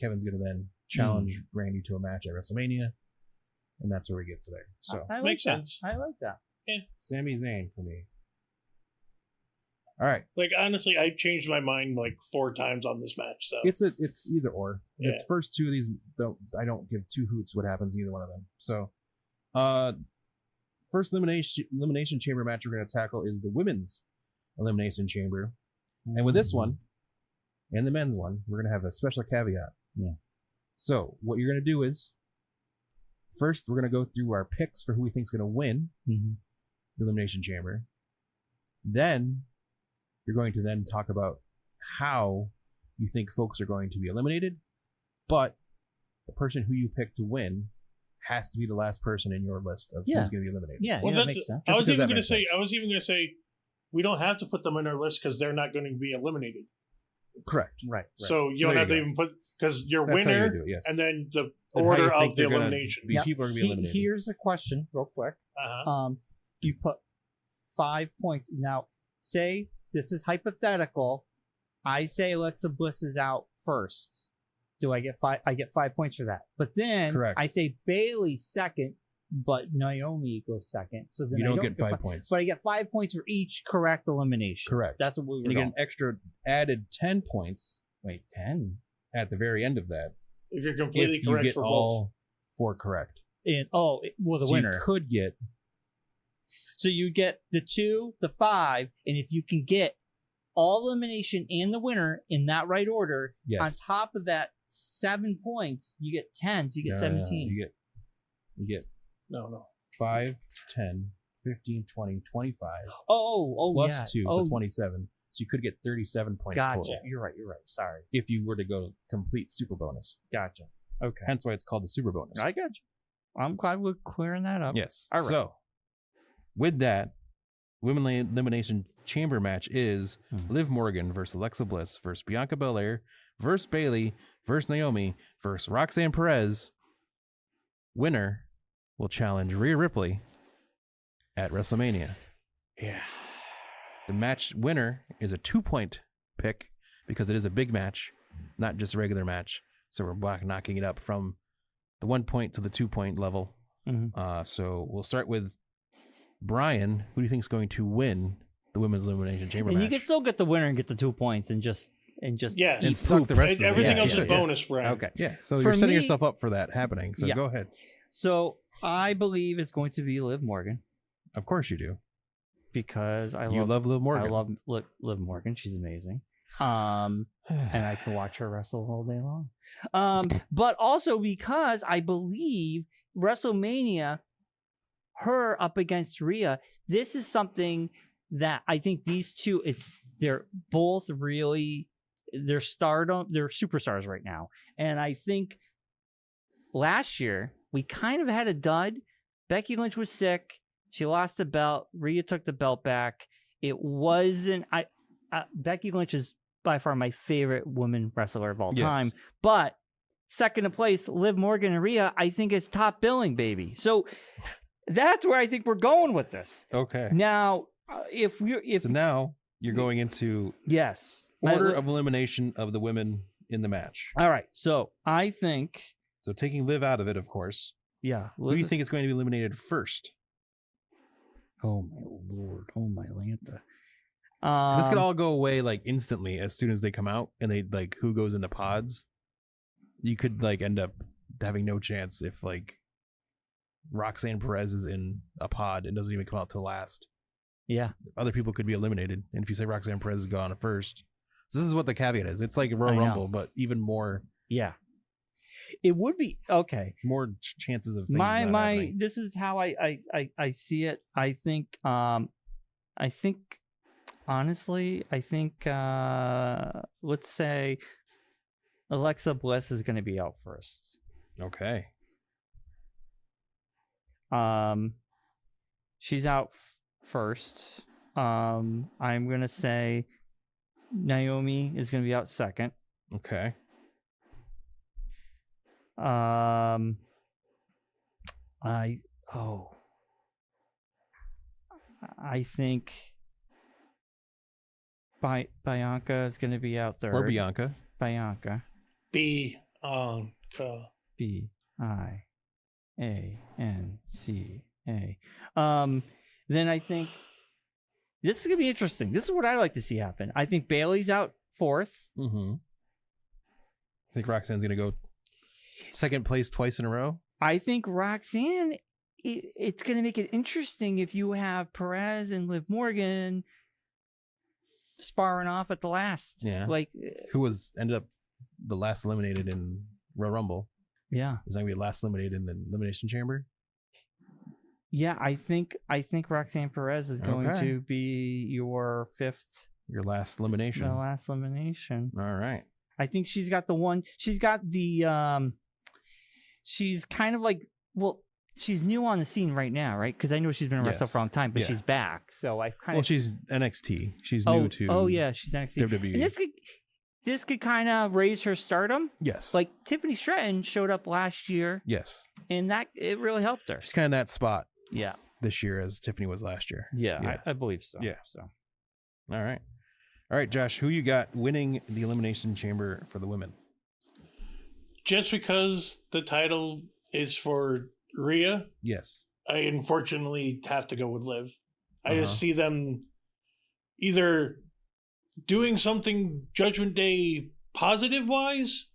Kevin's going to then challenge Randy to a match at WrestleMania, and that's where we get to there. So I like makes that. sense. I like that. Yeah. Sami Zayn for me. All right. Like honestly, I changed my mind like 4 times on this match. So it's either or. Yeah. The first 2 of these I don't give 2 hoots what happens in either one of them. So, first elimination chamber match we're going to tackle is the women's elimination chamber, and with this one and the men's one, we're going to have a special caveat. Yeah. So what you're going to do is first we're going to go through our picks for who we think is going to win the elimination chamber. Then you're going to then talk about how you think folks are going to be eliminated, but the person who you pick to win has to be the last person in your list of who's going to be eliminated. Yeah, well, that makes sense. I was even going to say we don't have to put them in our list because they're not going to be eliminated. Correct. Right. So you don't have to even put, because your winner and then the order of the elimination. People are going to be eliminated. Here's a question real quick. You put 5 points. Now, say this is hypothetical. I say Alexa Bliss is out first. Do I get 5? I get 5 points for that. But then I say Bayley second, but Naomi goes second. So then you don't get 5 points. But I get 5 points for each correct elimination. Correct. That's what we were And you get an extra added 10 points. Wait, 10? At the very end of that. If you're completely correct you get for all 4 correct. And the winner. You could get. So you get the 2, the 5, and if you can get all elimination and the winner in that right order, on top of that 7 points, you get 10, so you get 17. You get no 5, 10, 15, 20, 25. Plus 2, so 27. So you could get 37 points total. You're right. Sorry. If you were to go complete super bonus. Gotcha. Okay. Hence why it's called the super bonus. I got you. I'm glad we're clearing that up. Yes. All right. So, with that, Women's Elimination Chamber match is Liv Morgan versus Alexa Bliss versus Bianca Belair versus Bayley versus Naomi versus Roxanne Perez. Winner will challenge Rhea Ripley at WrestleMania. Yeah. The match winner is a 2-point pick because it is a big match, not just a regular match. So we're knocking it up from the 1 point to the 2-point level. Mm-hmm. So we'll start with Bryan. Who do you think is going to win the Women's Elimination Chamber match? You can still get the winner and get the 2 points and just yeah, and suck the rest of it. Everything else is bonus, Bryan. Okay. Yeah. So you're setting yourself up for that happening. So go ahead. So I believe it's going to be Liv Morgan. Of course you do. Because I love Liv Morgan. I love Liv Morgan. She's amazing. And I can watch her wrestle all day long. But also because I believe WrestleMania, her up against Rhea, this is something that I think these two, they're both really, they're superstars right now. And I think last year we kind of had a dud. Becky Lynch was sick. She lost the belt. Rhea took the belt back. It wasn't, Becky Lynch is by far my favorite woman wrestler of all time. But second in place, Liv Morgan and Rhea, I think is top billing, baby. So that's where I think we're going with this. Okay. Now, so now you're going into order of elimination of the women in the match. All right. So I think. So taking Liv out of it, of course. Yeah. Who do you think is going to be eliminated first? Oh my Lord. Oh my Lanta. This could all go away like instantly as soon as they come out, and they like who goes into pods. You could like end up having no chance if like Roxanne Perez is in a pod and doesn't even come out till last. Yeah. Other people could be eliminated. And if you say Roxanne Perez is gone first. So this is what the caveat is. It's like a Royal Rumble, but even more. Yeah. It would be okay. More chances of things not happening. This is how I see it. I think honestly, let's say Alexa Bliss is going to be out first. Okay. She's out first. I'm going to say Naomi is going to be out second. Okay. I think Bianca is going to be out third. Or Bianca. Bianca. B-I-A-N-C-A. Then I think this is going to be interesting. This is what I like to see happen. I think Bayley's out fourth. Mm-hmm. I think Roxanne's going to go second place twice in a row. I think Roxanne, it's going to make it interesting if you have Perez and Liv Morgan sparring off at the last. Yeah. Like who ended up the last eliminated in Royal Rumble. Yeah. Is that going to be last eliminated in the Elimination Chamber? Yeah, I think Roxanne Perez is going to be your fifth. Your last elimination. The last elimination. All right. I think she's got the she's kind of like, well, she's new on the scene right now, right? Because I know she's been wrestling for a long time, but she's back. So I kind of. Well, she's NXT. She's new to. Oh yeah, she's NXT. WWE. And this could kind of raise her stardom. Yes. Like Tiffany Stratton showed up last year. Yes. And it really helped her. She's kind of in that spot. Yeah. This year as Tiffany was last year. Yeah. I believe so. Yeah. So. All right, Josh, who you got winning the Elimination Chamber for the women? Just because the title is for Rhea, yes, I unfortunately have to go with Liv. I just see them either doing something Judgment Day positive-wise,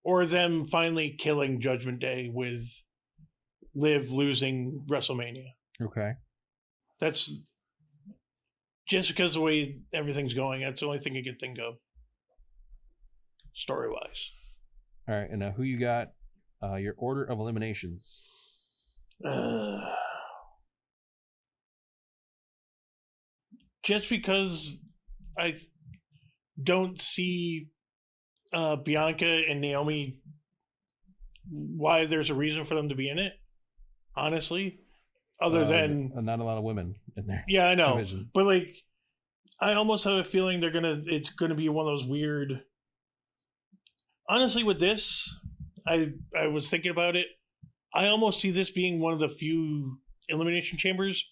or them finally killing Judgment Day with Liv losing WrestleMania. Okay. That's just because of the way everything's going. That's the only thing I can think of, story-wise. All right, and now who you got? Your order of eliminations. Just because I don't see Bianca and Naomi, why there's a reason for them to be in it, honestly, other than not a lot of women in there. Yeah, I know, divisions. But like, I almost have a feeling it's gonna be one of those weird. Honestly, with this, I was thinking about it. I almost see this being one of the few Elimination Chambers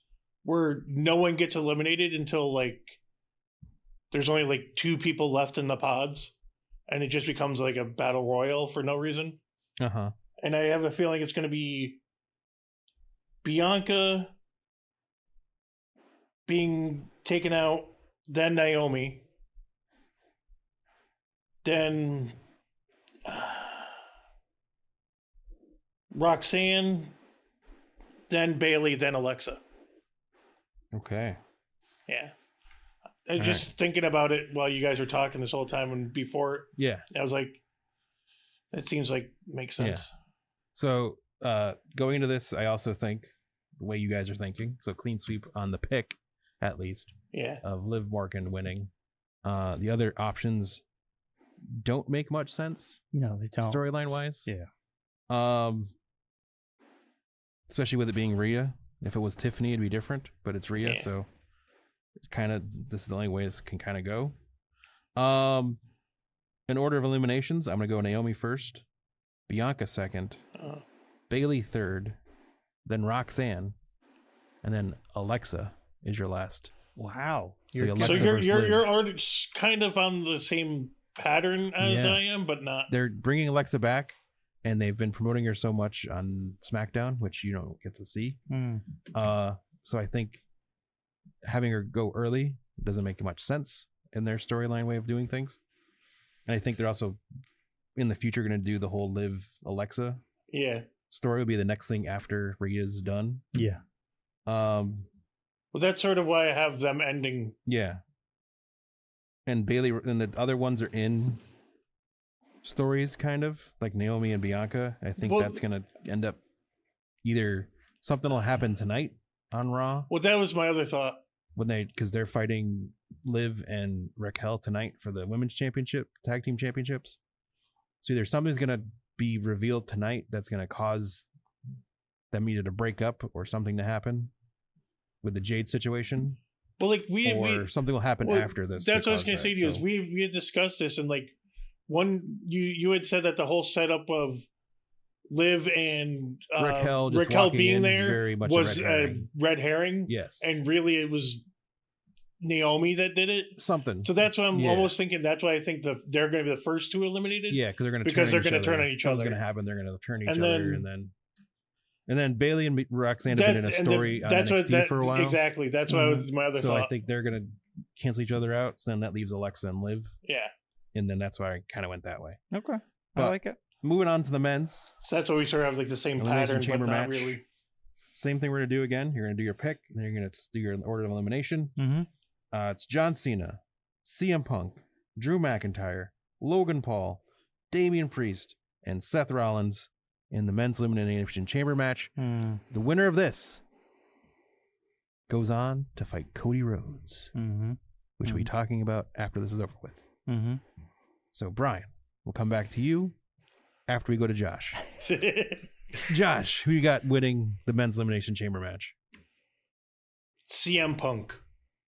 where no one gets eliminated until like there's only like 2 people left in the pods, and it just becomes like a battle royal for no reason. And I have a feeling it's going to be Bianca being taken out, then Naomi, then Roxanne, then Bailey, then Alexa. Okay. Yeah. I was just thinking about it while you guys were talking this whole time and before. Yeah. I was like, that seems like makes sense. Yeah. So going into this, I also think the way you guys are thinking. So clean sweep on the pick, at least. Yeah. Of Liv Morgan winning. The other options don't make much sense. No, they don't. Storyline wise. Yeah. Especially with it being Rhea. If it was Tiffany, it'd be different, but it's Rhea, so it's kind of, this is the only way this can kind of go. In order of eliminations, I'm gonna go Naomi first, Bianca second, Bailey third, then Roxanne, and then Alexa is your last. Wow. So you're already kind of on the same pattern as I am, but not. They're bringing Alexa back, and they've been promoting her so much on SmackDown, which you don't get to see. So I think having her go early doesn't make much sense in their storyline way of doing things. And I think they're also in the future going to do the whole Liv Alexa story will be the next thing after Rhea's done. Yeah. Well, that's sort of why I have them ending. Yeah. And Bailey and the other ones are in stories, kind of like Naomi and Bianca. I think that's going to end up either something will happen tonight on Raw. Well, that was my other thought. Because they're fighting Liv and Raquel tonight for the women's championship, tag team championships. So either something's going to be revealed tonight that's going to cause them either to break up or something to happen with the Jade situation. But like something will happen after this. That's what I was going to say to you. Is we had discussed this, and like you had said that the whole setup of Liv and Raquel being there was a red herring. Yes, and really it was Naomi that did it. Something. So that's why I'm almost thinking. That's why I think they're going to be the first 2 eliminated. Yeah, because they're going to turn on each other. Something's going to happen. They're going to turn each other, and then Bailey and Roxanne have been in a story on NXT for a while. Exactly. That's why was my other thought. So I think they're going to cancel each other out. So then that leaves Alexa and Liv. Yeah. And then that's why I kind of went that way. Okay. I like it. Moving on to the men's. So that's why we sort of have like the same pattern, chamber but not match. really. Same thing we're going to do again. You're going to do your pick, and then you're going to do your order of elimination. It's John Cena, CM Punk, Drew McIntyre, Logan Paul, Damian Priest, and Seth Rollins in the men's elimination chamber match. The winner of this goes on to fight Cody Rhodes, which we'll be talking about after this is over with. So, Brian, we'll come back to you after we go to Josh. Josh, who you got winning the men's elimination chamber match? CM Punk.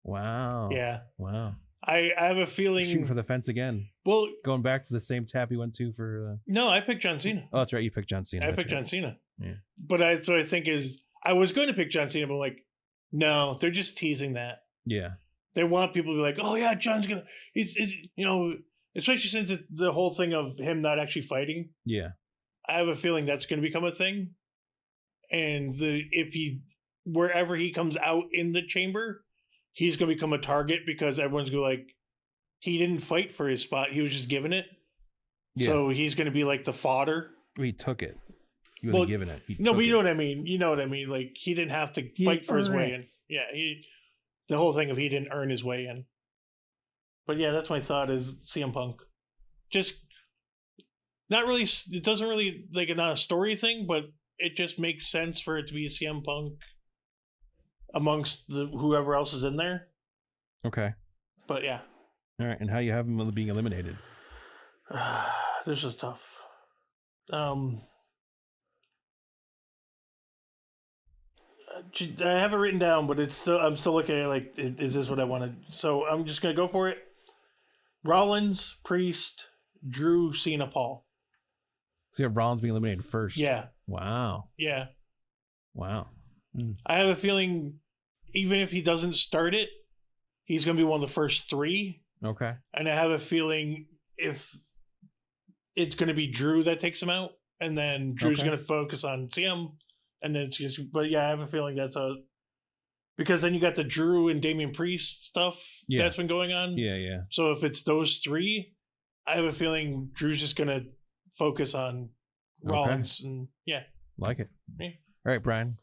Wow. Yeah. Wow. I have a feeling shooting for the fence again. Well, going back to the same tap you went to for. No, I picked John Cena. Oh, that's right. You picked John Cena. I picked John Cena. Yeah. But that's what I think is. I was going to pick John Cena, but I'm like, no, they're just teasing that. Yeah. They want people to be like, oh yeah, John's gonna. It's especially since the whole thing of him not actually fighting. Yeah. I have a feeling that's going to become a thing, and wherever he comes out in the chamber, he's going to become a target because everyone's going to like, he didn't fight for his spot. He was just given it. Yeah. So he's going to be like the fodder. He took it. He wasn't given it. But you know what I mean? You know what I mean? Like, he didn't have to fight for his way in. Yeah. The whole thing of he didn't earn his way in. But yeah, that's my thought is CM Punk. Just not really, it doesn't really, like, not a story thing, but it just makes sense for it to be CM Punk amongst whoever else is in there. Okay. But yeah. All right. And how you have him being eliminated? This is tough. I have it written down, but I'm still looking at it like, is this what I wanted? So I'm just going to go for it. Rollins, Priest, Drew, Cena, Paul. So you have Rollins being eliminated first? Yeah. Wow. Yeah. Wow. I have a feeling even if he doesn't start it, he's going to be one of the first 3. Okay. And I have a feeling if it's going to be Drew that takes him out, and then Drew's going to focus on CM, and then it's just, but yeah, I have a feeling because then you got the Drew and Damian Priest stuff that's been going on. Yeah, yeah. So if it's those 3, I have a feeling Drew's just going to focus on Rollins, and like it. Yeah. All right, Brian,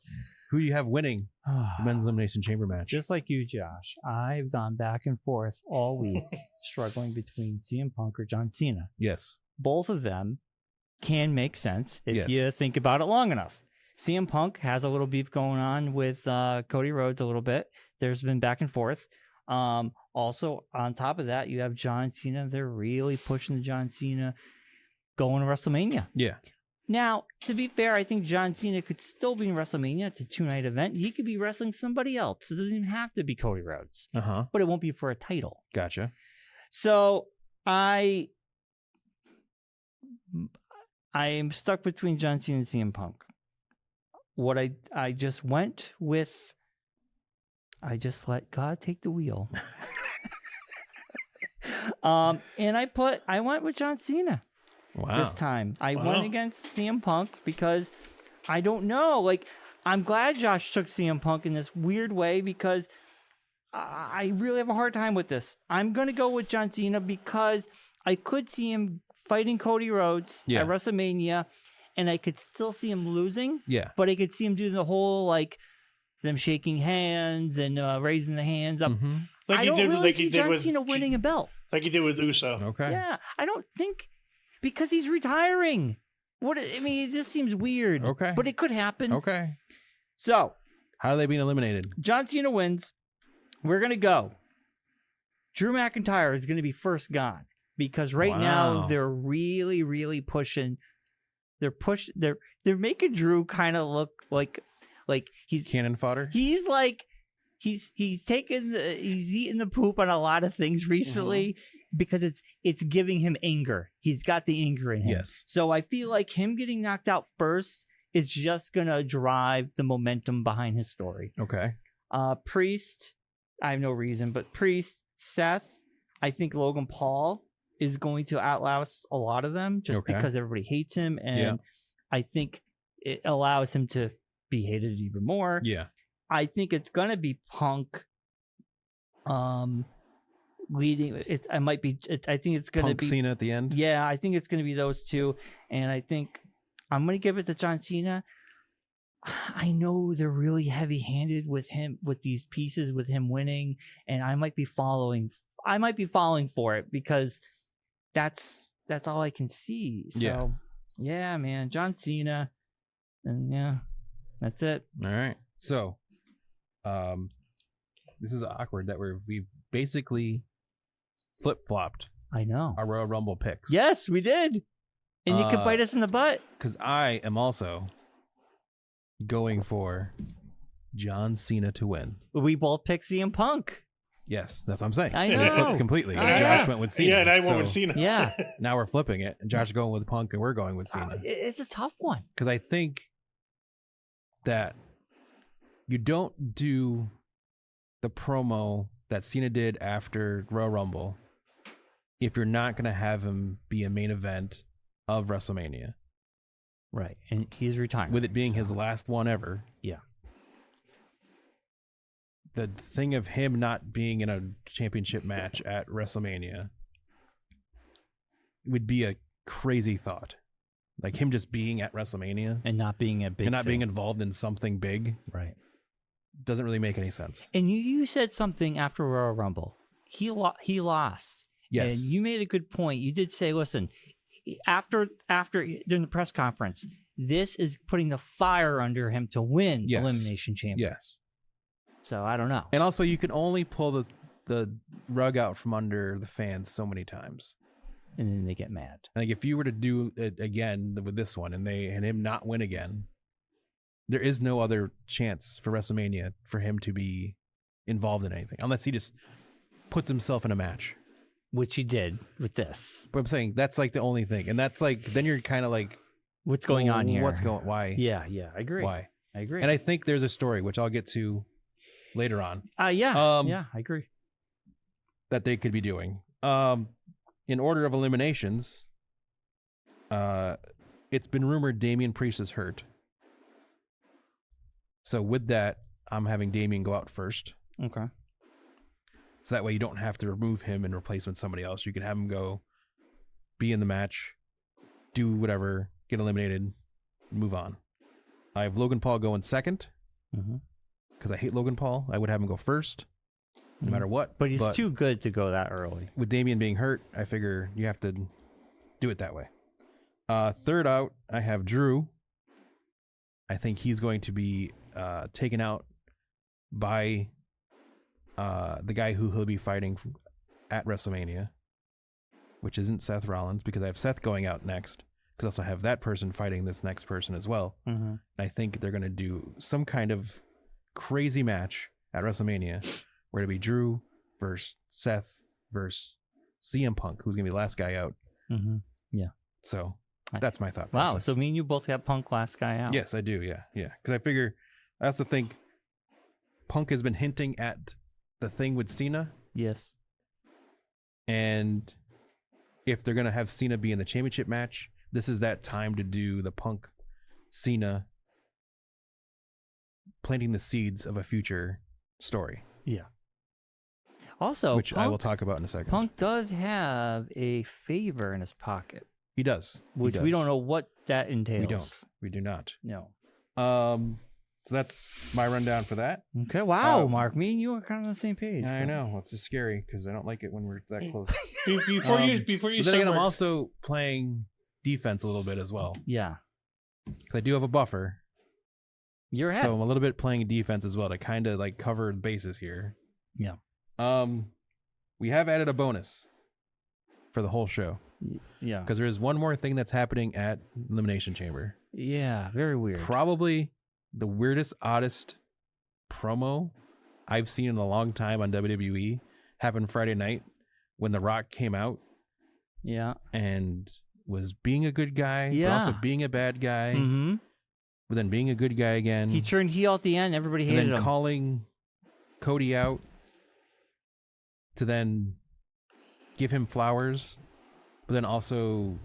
who do you have winning the men's elimination chamber match? Just like you, Josh, I've gone back and forth all week, struggling between CM Punk or John Cena. Yes. Both of them can make sense if you think about it long enough. CM Punk has a little beef going on with Cody Rhodes a little bit. There's been back and forth. Also, on top of that, you have John Cena. They're really pushing the John Cena going to WrestleMania. Yeah. Now, to be fair, I think John Cena could still be in WrestleMania. It's a 2-night event. He could be wrestling somebody else. It doesn't even have to be Cody Rhodes. But it won't be for a title. Gotcha. So I am stuck between John Cena and CM Punk. What I just went with, I just let God take the wheel. And I went with John Cena. Wow. This time. I went against CM Punk because I don't know. Like, I'm glad Josh took CM Punk in this weird way because I really have a hard time with this. I'm going to go with John Cena because I could see him fighting Cody Rhodes at WrestleMania, and I could still see him losing. Yeah. But I could see him doing the whole, like, them shaking hands and raising the hands up. Mm-hmm. I don't really see John Cena winning a belt. Like he did with Uso. Okay. Yeah. I don't think... Because he's retiring. It just seems weird. Okay. But it could happen. Okay. So. How are they being eliminated? John Cena wins. We're going to go. Drew McIntyre is going to be first gone. Because right now, they're really, really pushing. They're making Drew kind of look like he's... Cannon fodder? He's like... He's eating the poop on a lot of things recently. Mm-hmm. Because it's giving him anger. He's got the anger in him. Yes. So I feel like him getting knocked out first is just going to drive the momentum behind his story. Okay. Priest, I have no reason, but Priest, Seth, I think Logan Paul is going to outlast a lot of them just because everybody hates him. And I think it allows him to be hated even more. Yeah. I think it's going to be Punk. Leading it, I think it's going to be Cena at the end. Yeah, I think it's going to be those two, and I think I'm going to give it to John Cena. I know they're really heavy-handed with him with these pieces with him winning, and I might be falling for it because that's all I can see. So yeah, man, John Cena, and that's it. All right, so this is awkward that we've basically flip-flopped. I know. Our Royal Rumble picks. Yes, we did. And you could bite us in the butt. Because I am also going for John Cena to win. We both picked CM Punk. Yes, that's what I'm saying. I know. It flipped completely. Josh went with Cena. Yeah, and I went with Cena. Yeah. Now we're flipping it. And Josh is going with Punk, and we're going with Cena. It's a tough one. Because I think that you don't do the promo that Cena did after Royal Rumble if you're not going to have him be a main event of WrestleMania. Right. And he's retiring. With it being his last one ever. Yeah. The thing of him not being in a championship match at WrestleMania would be a crazy thought. Like him just being at WrestleMania. And not being a big and not being involved in something big. Right. Doesn't really make any sense. And you said something after Royal Rumble. He lost. Yes. And you made a good point. You did say, listen, after during the press conference, this is putting the fire under him to win Elimination Chamber. Yes. So I don't know. And also, you can only pull the rug out from under the fans so many times, and then they get mad. Like if you were to do it again with this one, and him not win again, there is no other chance for WrestleMania for him to be involved in anything, unless he just puts himself in a match, which he did with this. But I'm saying that's like the only thing, and that's like then you're kind of like, what's going on here? Why? Yeah, I agree. Why? I agree. And I think there's a story which I'll get to later on. Yeah, I agree. That they could be doing. In order of eliminations, it's been rumored Damian Priest is hurt. So with that, I'm having Damian go out first. Okay. So that way you don't have to remove him and replace him with somebody else. You can have him go, be in the match, do whatever, get eliminated, move on. I have Logan Paul going second because I hate Logan Paul. I would have him go first, no matter what. But he's too good to go that early. With Damian being hurt, I figure you have to do it that way. Third out, I have Drew. I think he's going to be taken out by the guy who he'll be fighting at WrestleMania, which isn't Seth Rollins, because I have Seth going out next. Because also have that person fighting this next person as well. And I think they're going to do some kind of crazy match at WrestleMania where it'll be Drew versus Seth versus CM Punk, who's going to be the last guy out. Yeah. So that's my thought Wow. process. So me and you both got Punk last guy out. Yes, I do. Yeah. Because I also think Punk has been hinting at the thing with Cena. Yes. And if they're going to have Cena be in the championship match, this is that time to do the Punk Cena planting the seeds of a future story. Yeah. Also, which I will talk about in a second. Punk does have a favor in his pocket. He does. Which we don't know what that entails. We do not. No. So that's my rundown for that. Okay. Wow, Mark. Me and you are kind of on the same page. I know. It's just scary because I don't like it when we're that close. Before you say, I'm also playing defense a little bit as well. Yeah. I do have a buffer. You're ahead. So I'm a little bit playing defense as well to kind of like cover the bases here. Yeah. We have added a bonus for the whole show. Yeah. Because there is one more thing that's happening at Elimination Chamber. Yeah. Very weird. Probably the weirdest, oddest promo I've seen in a long time on WWE happened Friday night when The Rock came out. Yeah. And was being a good guy, but also being a bad guy, but then being a good guy again. He turned heel at the end. Everybody hated him. Calling Cody out to then give him flowers, but then also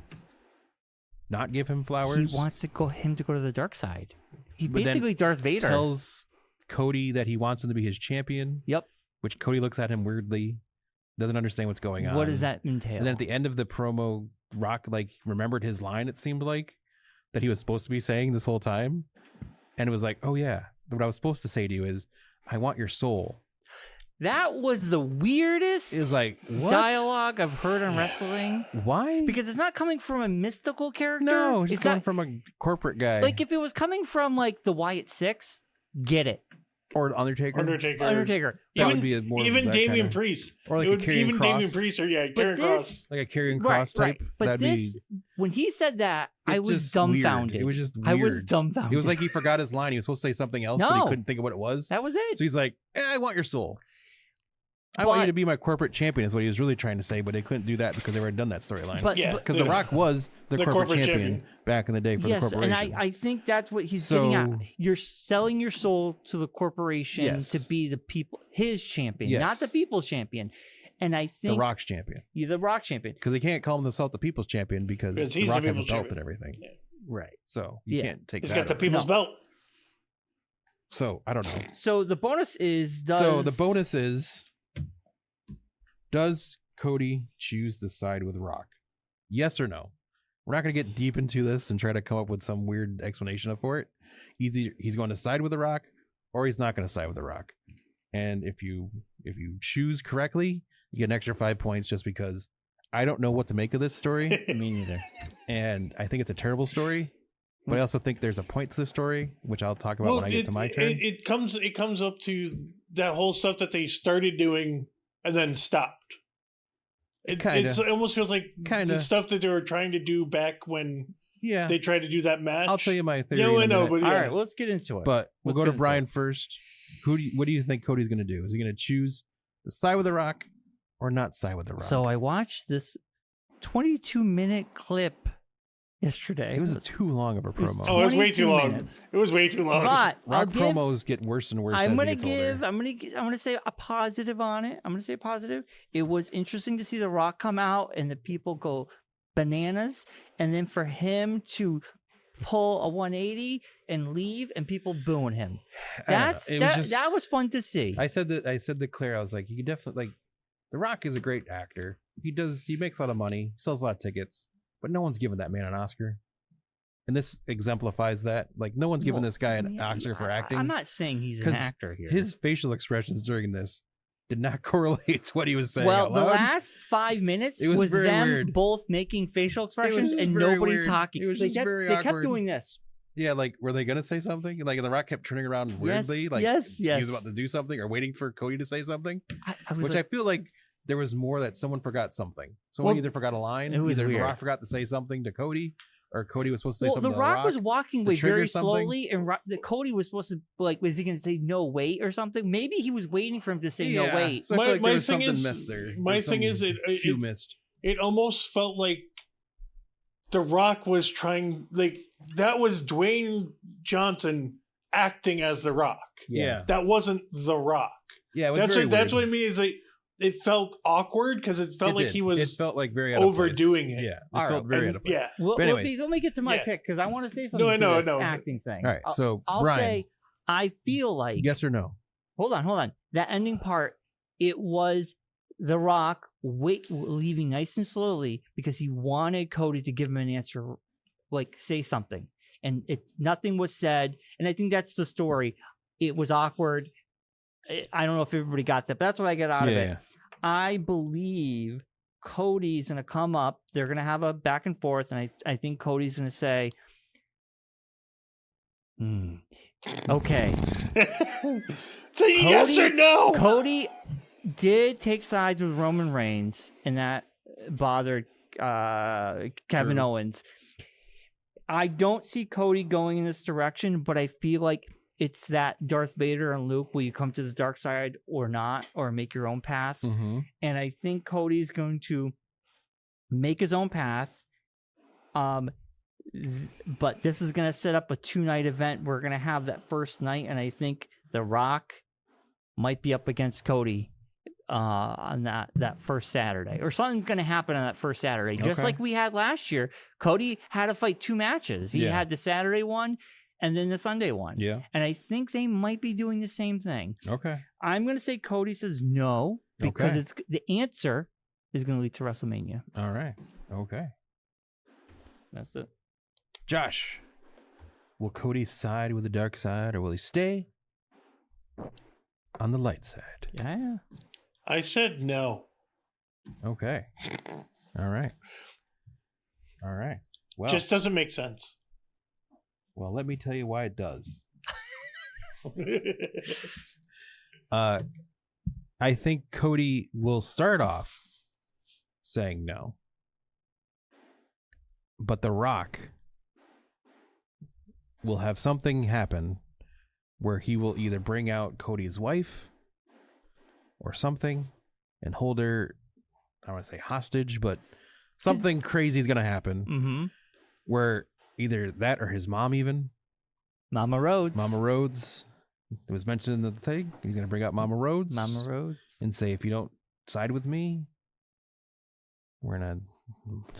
not give him flowers. He wants to go to the dark side. He basically Darth Vader tells Cody that he wants him to be his champion. Yep. Which Cody looks at him weirdly, doesn't understand what's going on. What does that entail? And then at the end of the promo, Rock remembered his line, it seemed like, that he was supposed to be saying this whole time. And it was like, oh yeah, what I was supposed to say to you is, I want your soul. That was the weirdest dialogue I've heard on wrestling. Why? Because it's not coming from a mystical character. No, it's coming from a corporate guy. Like if it was coming from the Wyatt Six, get it. Or Undertaker. That would be more even Damian Priest. Or like a Karrion Kross. Damian Priest or Karrion Kross. Like a Karrion Kross type. Right. But when he said that, I was dumbfounded. Weird. It was just weird. I was dumbfounded. It was like he forgot his line. He was supposed to say something else, but he couldn't think of what it was. That was it. So he's like, I want your soul. I want you to be my corporate champion is what he was really trying to say, but they couldn't do that because they already done that storyline. Because The Rock was the corporate champion back in the day for the corporation. And I think that's what he's getting at. You're selling your soul to the corporation to be the people, his champion, not the people's champion. And I think The Rock's champion. Yeah, the Rock champion. Because they can't call himself the people's champion because The Rock has a belt and everything. Yeah. Right. So you can't take He's that. got the people's belt. So I don't know. So the bonus is does Cody choose to side with Rock? Yes or no? We're not going to get deep into this and try to come up with some weird explanation for it. Either he's going to side with The Rock or he's not going to side with The Rock. And if you choose correctly, you get an extra 5 points just because I don't know what to make of this story. Me neither. And I think it's a terrible story. But I also think there's a point to the story, which I'll talk about when I get to my turn. It comes up to that whole stuff that they started doing and then stopped. It almost feels like the stuff that they were trying to do back when they tried to do that match. I'll tell you my theory. No, I know, but all right, let's get into it. But we'll go to Bryan first. What do you think Cody's going to do? Is he going to choose to side with The Rock or not side with The Rock? So I watched this 22-minute clip yesterday. It was too long of a promo. Oh, it was way too long. Minutes. It was way too long. But Rock promos get worse and worse. I'm gonna say a positive on it. I'm gonna say a positive. It was interesting to see The Rock come out and the people go bananas, and then for him to pull a 180 and leave and people booing him. That was fun to see. I said to Claire, I was like, you definitely The Rock is a great actor. He makes a lot of money, sells a lot of tickets, but no one's giving that man an Oscar. And this exemplifies that. Like, no one's giving this guy an Oscar for acting. I'm not saying he's an actor here. His facial expressions during this did not correlate to what he was saying. Well, the last 5 minutes was them weird. Both making facial expressions and nobody weird. talking. It was just very awkward. They kept doing this. Yeah, like, were they going to say something? Like, The Rock kept turning around weirdly. Yes. He was about to do something or waiting for Cody to say something. I feel like there was more that someone forgot something. Someone either forgot a line, either The Rock forgot to say something to Cody, or Cody was supposed to say something to The Rock. Was walking away very slowly, and Cody was supposed to, like, was he going to say no wait or something? Maybe he was waiting for him to say no wait. So I feel like there was something missed there. My thing is, it missed. It almost felt like The Rock was trying, like, that was Dwayne Johnson acting as The Rock. Yeah. That wasn't The Rock. Yeah, it was that's what I mean. Is like, it felt awkward because it felt like he was. It felt like very overdoing it. Yeah, it felt very out of place. Yeah. Well, let me get to my pick because I want to say something to this acting thing. All right, so I'll Bryon, say I feel like yes or no. Hold on. That ending part, it was The Rock leaving nice and slowly because he wanted Cody to give him an answer, like say something, and nothing was said. And I think that's the story. It was awkward. I don't know if everybody got that, but that's what I get out of it. I believe Cody's going to come up. They're going to have a back and forth, and I think Cody's going to say, okay. Say yes or no. Cody did take sides with Roman Reigns, and that bothered Kevin Owens. I don't see Cody going in this direction, but I feel like it's that Darth Vader and Luke, will you come to the dark side or not, or make your own path? Mm-hmm. And I think Cody's going to make his own path. But this is going to set up a 2-night event. We're going to have that first night, and I think The Rock might be up against Cody on that first Saturday. Or something's going to happen on that first Saturday. Just like we had last year. Cody had to fight 2 matches. He had the Saturday one and then the Sunday one. Yeah. And I think they might be doing the same thing. Okay. I'm going to say Cody says no, because it's the answer is going to lead to WrestleMania. All right. Okay. That's it. Josh, will Cody side with the dark side, or will he stay on the light side? Yeah. I said no. Okay. All right. Well, just doesn't make sense. Well, let me tell you why it does. I think Cody will start off saying no. But The Rock will have something happen where he will either bring out Cody's wife or something and hold her, I don't want to say hostage, but something crazy is going to happen where either that or his mom even. Mama Rhodes. It was mentioned in the thing. He's going to bring out Mama Rhodes. And say, if you don't side with me, we're going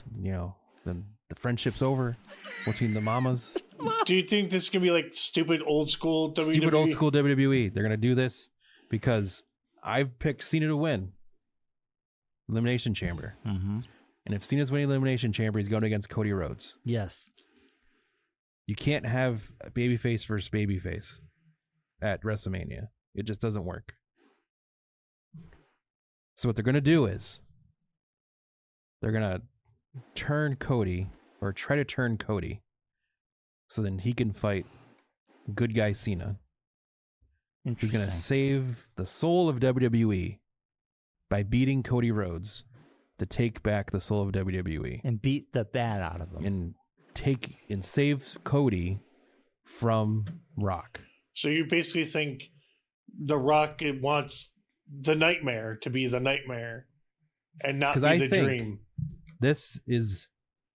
to, the friendship's over between the mamas. Do you think this is going to be like stupid old school WWE? Stupid old school WWE. They're going to do this because I've picked Cena to win Elimination Chamber. Mm-hmm. And if Cena's winning Elimination Chamber, he's going against Cody Rhodes. Yes. You can't have a babyface versus babyface at WrestleMania. It just doesn't work. So what they're going to do is they're going to turn Cody, or try to turn Cody, so then he can fight good guy Cena. He's going to save the soul of WWE by beating Cody Rhodes to take back the soul of WWE. And beat the bad out of him. And save Cody from Rock. So you basically think The Rock wants the nightmare to be the nightmare and not be the dream. This is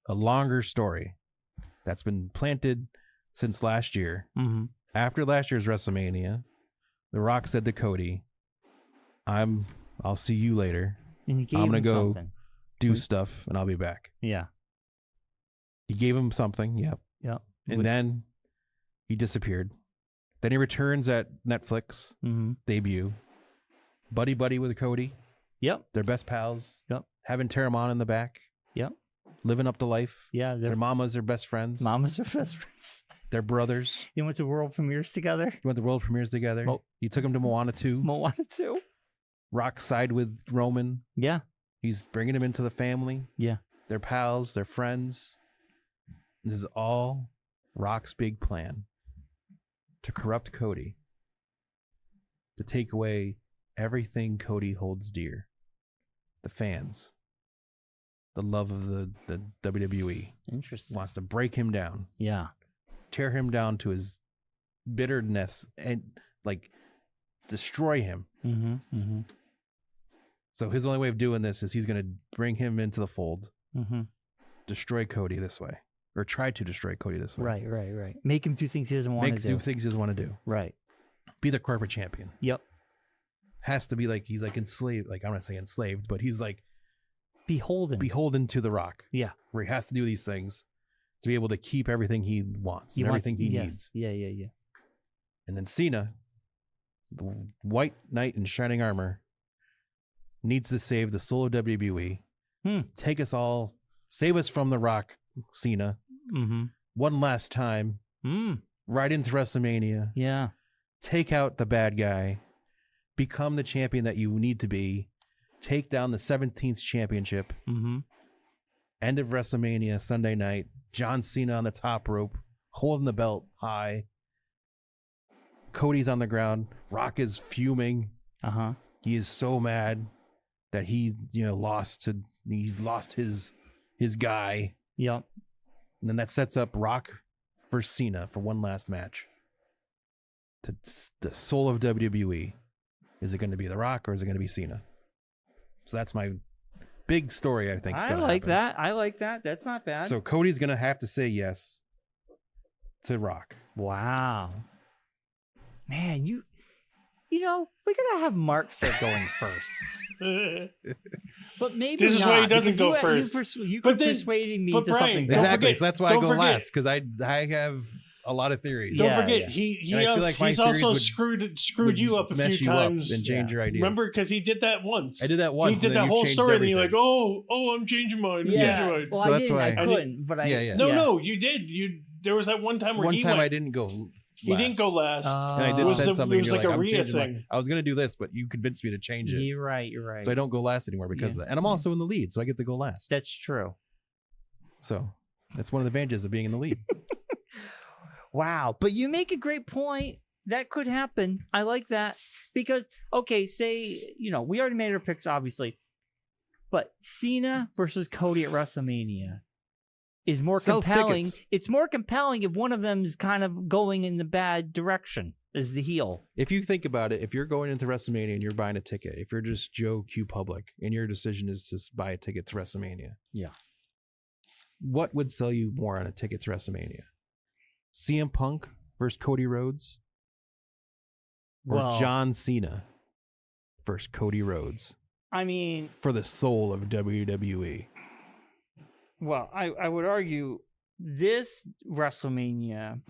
a longer story that's been planted since last year. Mm-hmm. After last year's WrestleMania, The Rock said to Cody, I'll see you later. And he gave I'm gonna him go something. do stuff and I'll be back. Yeah. He gave him something. Yep. Yep. And then he disappeared. Then he returns at Netflix debut. Buddy with Cody. Yep. They're best pals. Yep. Having Terramon in the back. Yep. Living up to life. Yeah. Their mamas are best friends. Mamas are best friends. They're brothers. You went to world premieres together? You went to world premieres together. You took them to Moana 2. Moana 2. Rock side with Roman. Yeah. He's bringing him into the family. Yeah. They're pals. They're friends. This is all Rock's big plan. To corrupt Cody. To take away everything Cody holds dear. The fans. The love of the WWE. Interesting. Wants to break him down. Yeah. Tear him down to his bitterness and like destroy him. Mm-hmm. Mm-hmm. So his only way of doing this is he's going to bring him into the fold. Mm-hmm. Destroy Cody this way. Or try to destroy Cody this way. Right. Make him do things he doesn't want to do. Make do things he doesn't want to do. Right. Be the corporate champion. Yep. Has to be like, he's like enslaved. Like, I'm not saying enslaved, but he's like beholden to The Rock. Yeah. Where he has to do these things to be able to keep everything he wants and everything he needs. Yeah. And then Cena, the white knight in shining armor, needs to save the soul of WWE. Take us all, save us from The Rock, Cena. Mm-hmm. One last time. Right into WrestleMania. Yeah. Take out the bad guy. Become the champion that you need to be. Take down the 17th championship. Mm-hmm. End of WrestleMania Sunday night. John Cena on the top rope, holding the belt high. Cody's on the ground. Rock is fuming. Uh-huh. He is so mad that he's lost his guy. Yep. And then that sets up Rock versus Cena for one last match. To the soul of WWE. Is it going to be The Rock or is it going to be Cena? So that's my big story, I think. I like that. That's not bad. So Cody's going to have to say yes to Rock. Wow. Man, we got to have Mark start going first. But maybe this is why he doesn't go first. You could persuading me to Brian, something. Exactly. So that's why I go last, because I have a lot of theories. Don't forget, he's also screwed you up a few times and change your ideas. Remember, because he did that once. I did that once. He did that whole story, and you're like, "Oh, I'm changing mine." Well, so that's why I couldn't. But No, you did. There was that one time where I didn't go. He didn't go last. And I did say something. It was like a Rhea thing. I was going to do this, but you convinced me to change it. You're right. So I don't go last anymore because of that. And I'm also in the lead, so I get to go last. That's true. So that's one of the advantages of being in the lead. Wow. But you make a great point. That could happen. I like that. Because, okay, say, we already made our picks, obviously. But Cena versus Cody at WrestleMania is more compelling. Tickets. It's more compelling if one of them is kind of going in the bad direction as the heel. If you think about it, if you're going into WrestleMania and you're buying a ticket, if you're just Joe Q Public and your decision is to buy a ticket to WrestleMania. Yeah. What would sell you more on a ticket to WrestleMania? CM Punk versus Cody Rhodes? Or John Cena versus Cody Rhodes? I mean, for the soul of WWE. Well, I would argue this WrestleMania,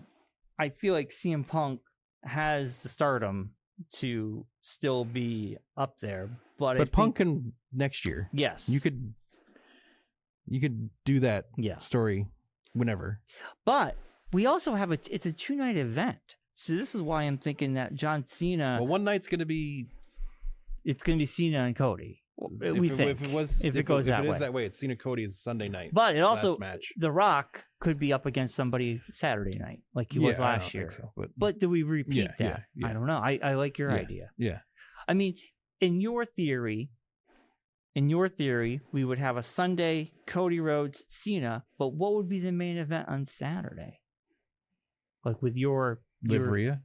I feel like CM Punk has the stardom to still be up there. But Punk can next year. Yes. You could do that story whenever. But we also have it's a 2-night event. So this is why I'm thinking that John Cena. Well, one night's going to be. It's going to be Cena and Cody. If it goes that way, it's Cena Cody's Sunday night. But it also match. The Rock could be up against somebody Saturday night, like he was last year. Think so, but do we repeat that? Yeah. I don't know. I like your idea. Yeah. I mean, in your theory, we would have a Sunday Cody Rhodes Cena, but what would be the main event on Saturday? Like with your Liv Rhea.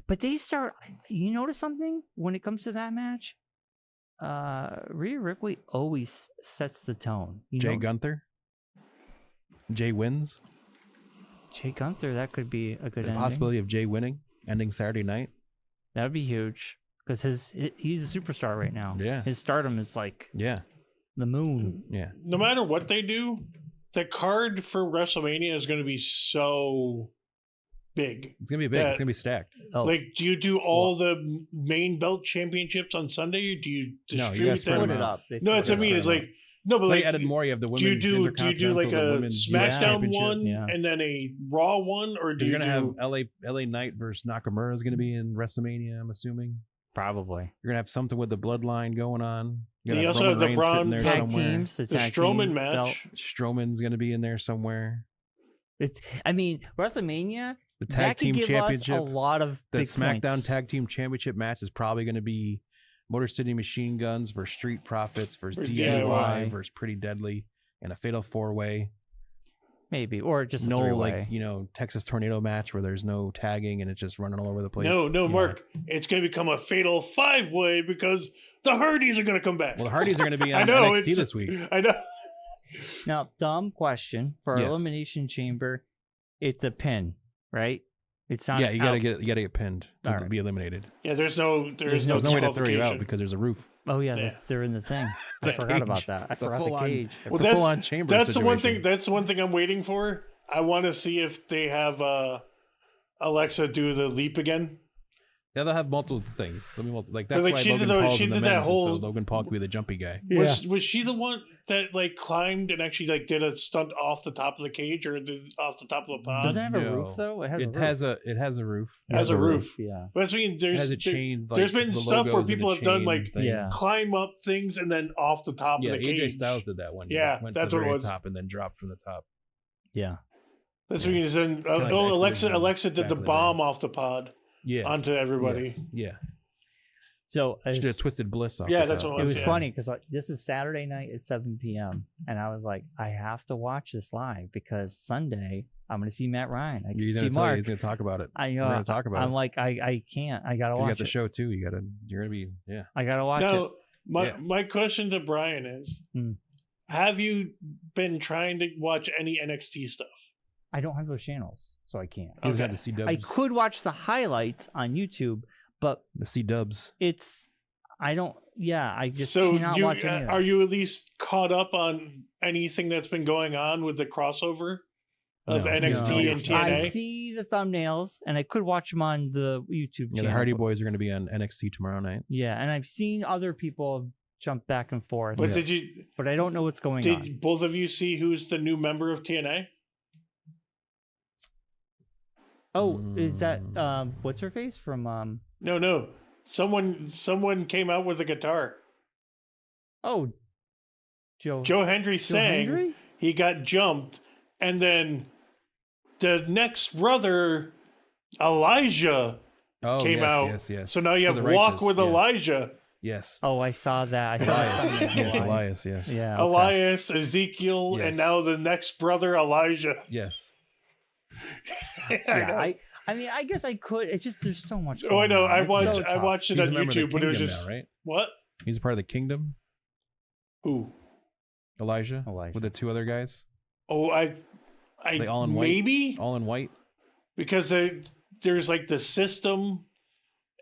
But they start. You notice something when it comes to that match? Rhea Ripley always sets the tone. Jay Gunther? Jay wins. Jay Gunther, that could be a good ending. Possibility of Jay winning, ending Saturday night. That would be huge because he's a superstar right now. Yeah, his stardom is like the moon. Yeah. No matter what they do, the card for WrestleMania is going to be so big. It's gonna be big. It's gonna be stacked. Like, do you do all the main belt championships on Sunday, or do you distribute them? It up. No, it's I mean, it's like no, but like added more. You have the women's. Do you do like a SmackDown one and then a Raw one, or do you gonna have LA Knight versus Nakamura is gonna be in WrestleMania? I'm assuming. Probably. You're gonna have something with the bloodline going on. You also have the Braun tag teams, the Strowman match. Strowman's gonna be in there somewhere. WrestleMania. The tag team championship. A lot of the big SmackDown points. tag team championship match is probably going to be Motor City Machine Guns versus Street Profits versus DIY versus Pretty Deadly in a fatal 4-way. Maybe, or just a 3-way. Like Texas Tornado match where there's no tagging and it's just running all over the place. No, Mark, it's going to become a fatal 5-way because the Hardys are going to come back. Well, the Hardys are going to be on NXT this week. I know. Now, dumb question for Elimination Chamber. It's a pin. Right? It's not. Yeah, you gotta get pinned to be eliminated. Yeah, there's no way to throw you out because there's a roof. Oh yeah. They're in the thing. I forgot about that. I forgot the cage. It's a full-on chamber. That's the one thing. That's the one thing I'm waiting for. I want to see if they have Alexa do the leap again. Yeah, they'll have multiple things. That's like why she Logan Paul's did in the that men's, whole. So Logan Paul could be the jumpy guy. Yeah. Was she the one that climbed and actually did a stunt off the top of the cage or off the top of the pod? Does it have a roof though? It has a roof. It has a roof. Yeah. But I mean, there's a chain. There's been stuff where people have done climb up things and then off the top of the cage. AJ Styles did that one. Yeah, went that's to the what it very was. Top and then dropped from the top. Yeah. That's what you said. Alexa did the bomb off the pod. Yeah. Onto everybody. Yeah. So she did a Twisted Bliss off that's what it was funny because this is Saturday night at 7 p.m. and I was like, I have to watch this live because Sunday I'm going to see Matt Ryan. I can see Mark. He's going to talk about it. We're going to talk about it. I'm like, I can't. I got to watch it. You got the show too. You're going to be I got to watch it. My question to Bryan is, have you been trying to watch any NXT stuff? I don't have those channels, so I can't. He's got the C-dubs. I could watch the highlights on YouTube, but the C-dubs. I just cannot watch any of that. Are you at least caught up on anything that's been going on with the crossover of NXT and TNA? I see the thumbnails, and I could watch them on the YouTube channel. The Hardy Boys are going to be on NXT tomorrow night. Yeah, and I've seen other people jump back and forth. But But I don't know what's going on. Did both of you see who's the new member of TNA? Oh, is that what's her face from No. Someone came out with a guitar. Oh, Joe Hendry sang. Hendry? He got jumped, and then the next brother, Elijah, came out. Yes. So now you have Walk with Elijah. Yes. Oh, I saw that. Elias. Yes. Yeah. Okay. Elias, Ezekiel, and now the next brother, Elijah. Yes. I mean, I guess I could. It's just there's so much. I know. I watched it He's on YouTube, but it was just now, right? What? He's a part of the Kingdom. Who? Elijah with the two other guys. Oh, they all in white. Maybe all in white. Because there's like the System,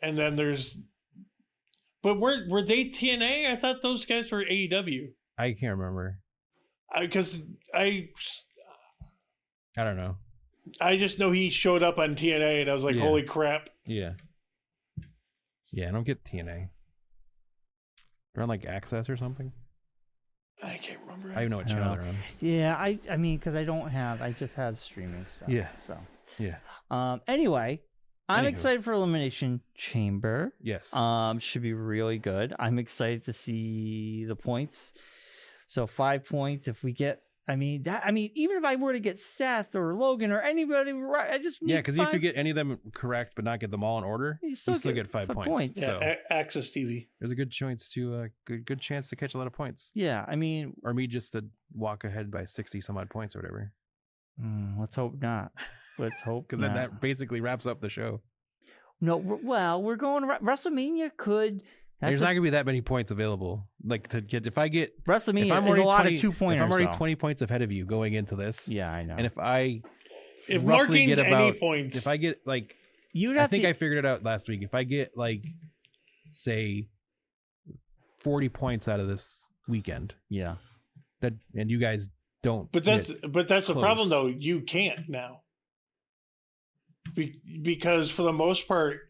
and then there's. But were they TNA? I thought those guys were AEW. I can't remember. Because I don't know. I just know he showed up on TNA, and I was like, "Holy crap!" Yeah. Yeah, I don't get TNA. They're on like Access or something. I can't remember. I don't even know what channel they're on. Yeah, I mean, because I just have streaming stuff. Yeah. So. Yeah. Anyway, I'm excited for Elimination Chamber. Yes. Should be really good. I'm excited to see the points. So 5 points if we get. I mean, even if I were to get Seth or Logan or anybody, I just need because if you get any of them correct but not get them all in order, you still get 5 points. Yeah, so Access TV. There's a good chance to good chance to catch a lot of points. Yeah, I mean, or me just to walk ahead by 60 some odd points or whatever. Let's hope not. Let's hope because then that basically wraps up the show. No, we're going. WrestleMania could There's not gonna be that many points available. Like to get if I get WrestleMania is a lot of 2-pointers. If I'm already 20 points ahead of you going into this, yeah, I know. And if Mark gains any points, if I get like, I think I figured it out last week. If I get like, say, 40 points out of this weekend, yeah, that and you guys don't. But that's the problem though. You can't now because for the most part,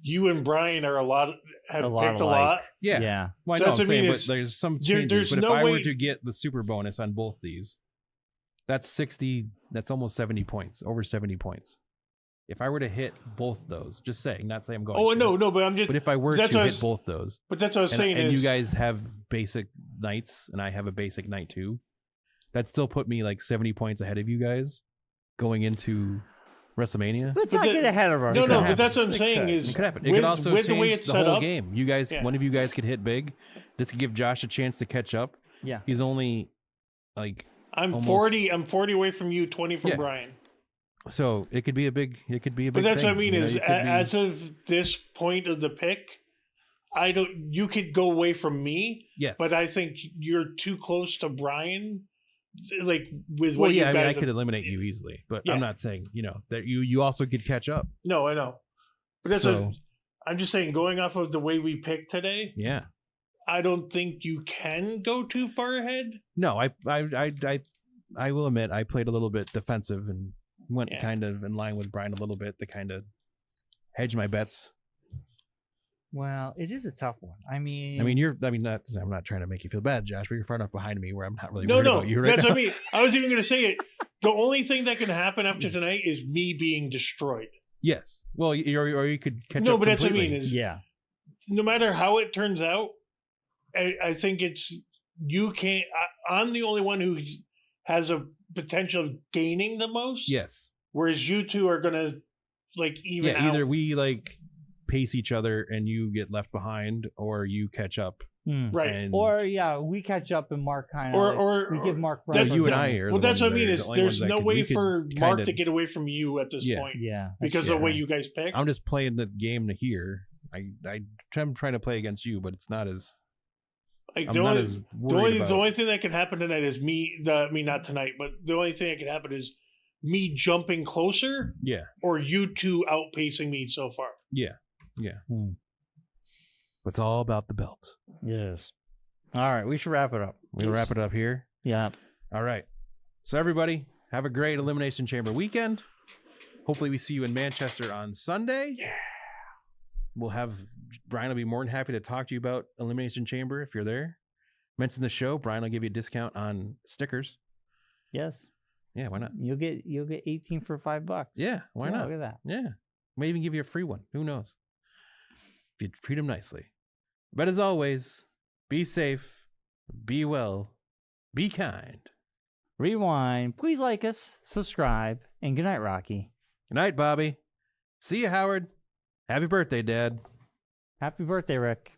you and Bryan are picked a lot. Yeah. Well, so that's what I mean, but there's some changes. But if I were to get the super bonus on both these, that's 60. That's almost 70 points. Over 70 points. If I were to hit both those, just saying, not saying I'm going. Oh no, but I'm just. But if I were to hit both those, but that's what I was saying. And you guys have basic nights, and I have a basic night too. That still put me like 70 points ahead of you guys going into WrestleMania. Let's not get ahead of ourselves. No, but that's what I'm saying is it could happen. It could also change the way it's the set whole up, game. You guys, one of you guys could hit big. This could give Josh a chance to catch up. Yeah, he's only like I'm 40 away from you, 20 from Bryan. So it could be a big. But that's thing. What I mean is, as of this point of the pick, you could go away from me. Yes, but I think you're too close to Bryan. Like with what you guys, I mean, I could eliminate you easily, but I'm not saying that you also could catch up. No, I know, but that's I'm just saying going off of the way we picked today. Yeah, I don't think you can go too far ahead. No, I will admit I played a little bit defensive and went kind of in line with Bryan a little bit to kind of hedge my bets. Well, it is a tough one. I'm not trying to make you feel bad, Josh, but you're far enough behind me where I'm not really worried about you right now. That's what I mean. I was even going to say it. The only thing that can happen after tonight is me being destroyed. Yes. Well, or you could catch up. No, but completely. that's what I mean. Is no matter how it turns out, I think it's you can't. I'm the only one who has a potential of gaining the most. Yes. Whereas you two are going to like even out. Either we like pace each other and you get left behind, or you catch up. Right. Or we catch up and Mark kind of we give Mark. You and I are. Well, that's what I mean is there's no way for Mark to get away from you at this point. Yeah. Because of the way you guys pick. I'm just playing the game here. I'm trying to play against you, but it's not as. Like the only thing that can happen tonight is not tonight, but the only thing that can happen is me jumping closer. Yeah. Or you two outpacing me so far. Yeah. Yeah. It's all about the belts. Yes. All right, we should wrap it up. We'll wrap it up here. Yeah. All right. So everybody, have a great Elimination Chamber weekend. Hopefully we see you in Manchester on Sunday. Yeah. Bryan will be more than happy to talk to you about Elimination Chamber if you're there. Mention the show. Bryan will give you a discount on stickers. Yes. Yeah, why not? You'll get 18 for $5. Yeah, why not? Look at that. Yeah. May even give you a free one. Who knows? If you treat them nicely. But as always, be safe, be well, be kind. Rewind. Please like us, subscribe, and good night, Rocky. Good night, Bobby. See you, Howard. Happy birthday, Dad. Happy birthday, Rick.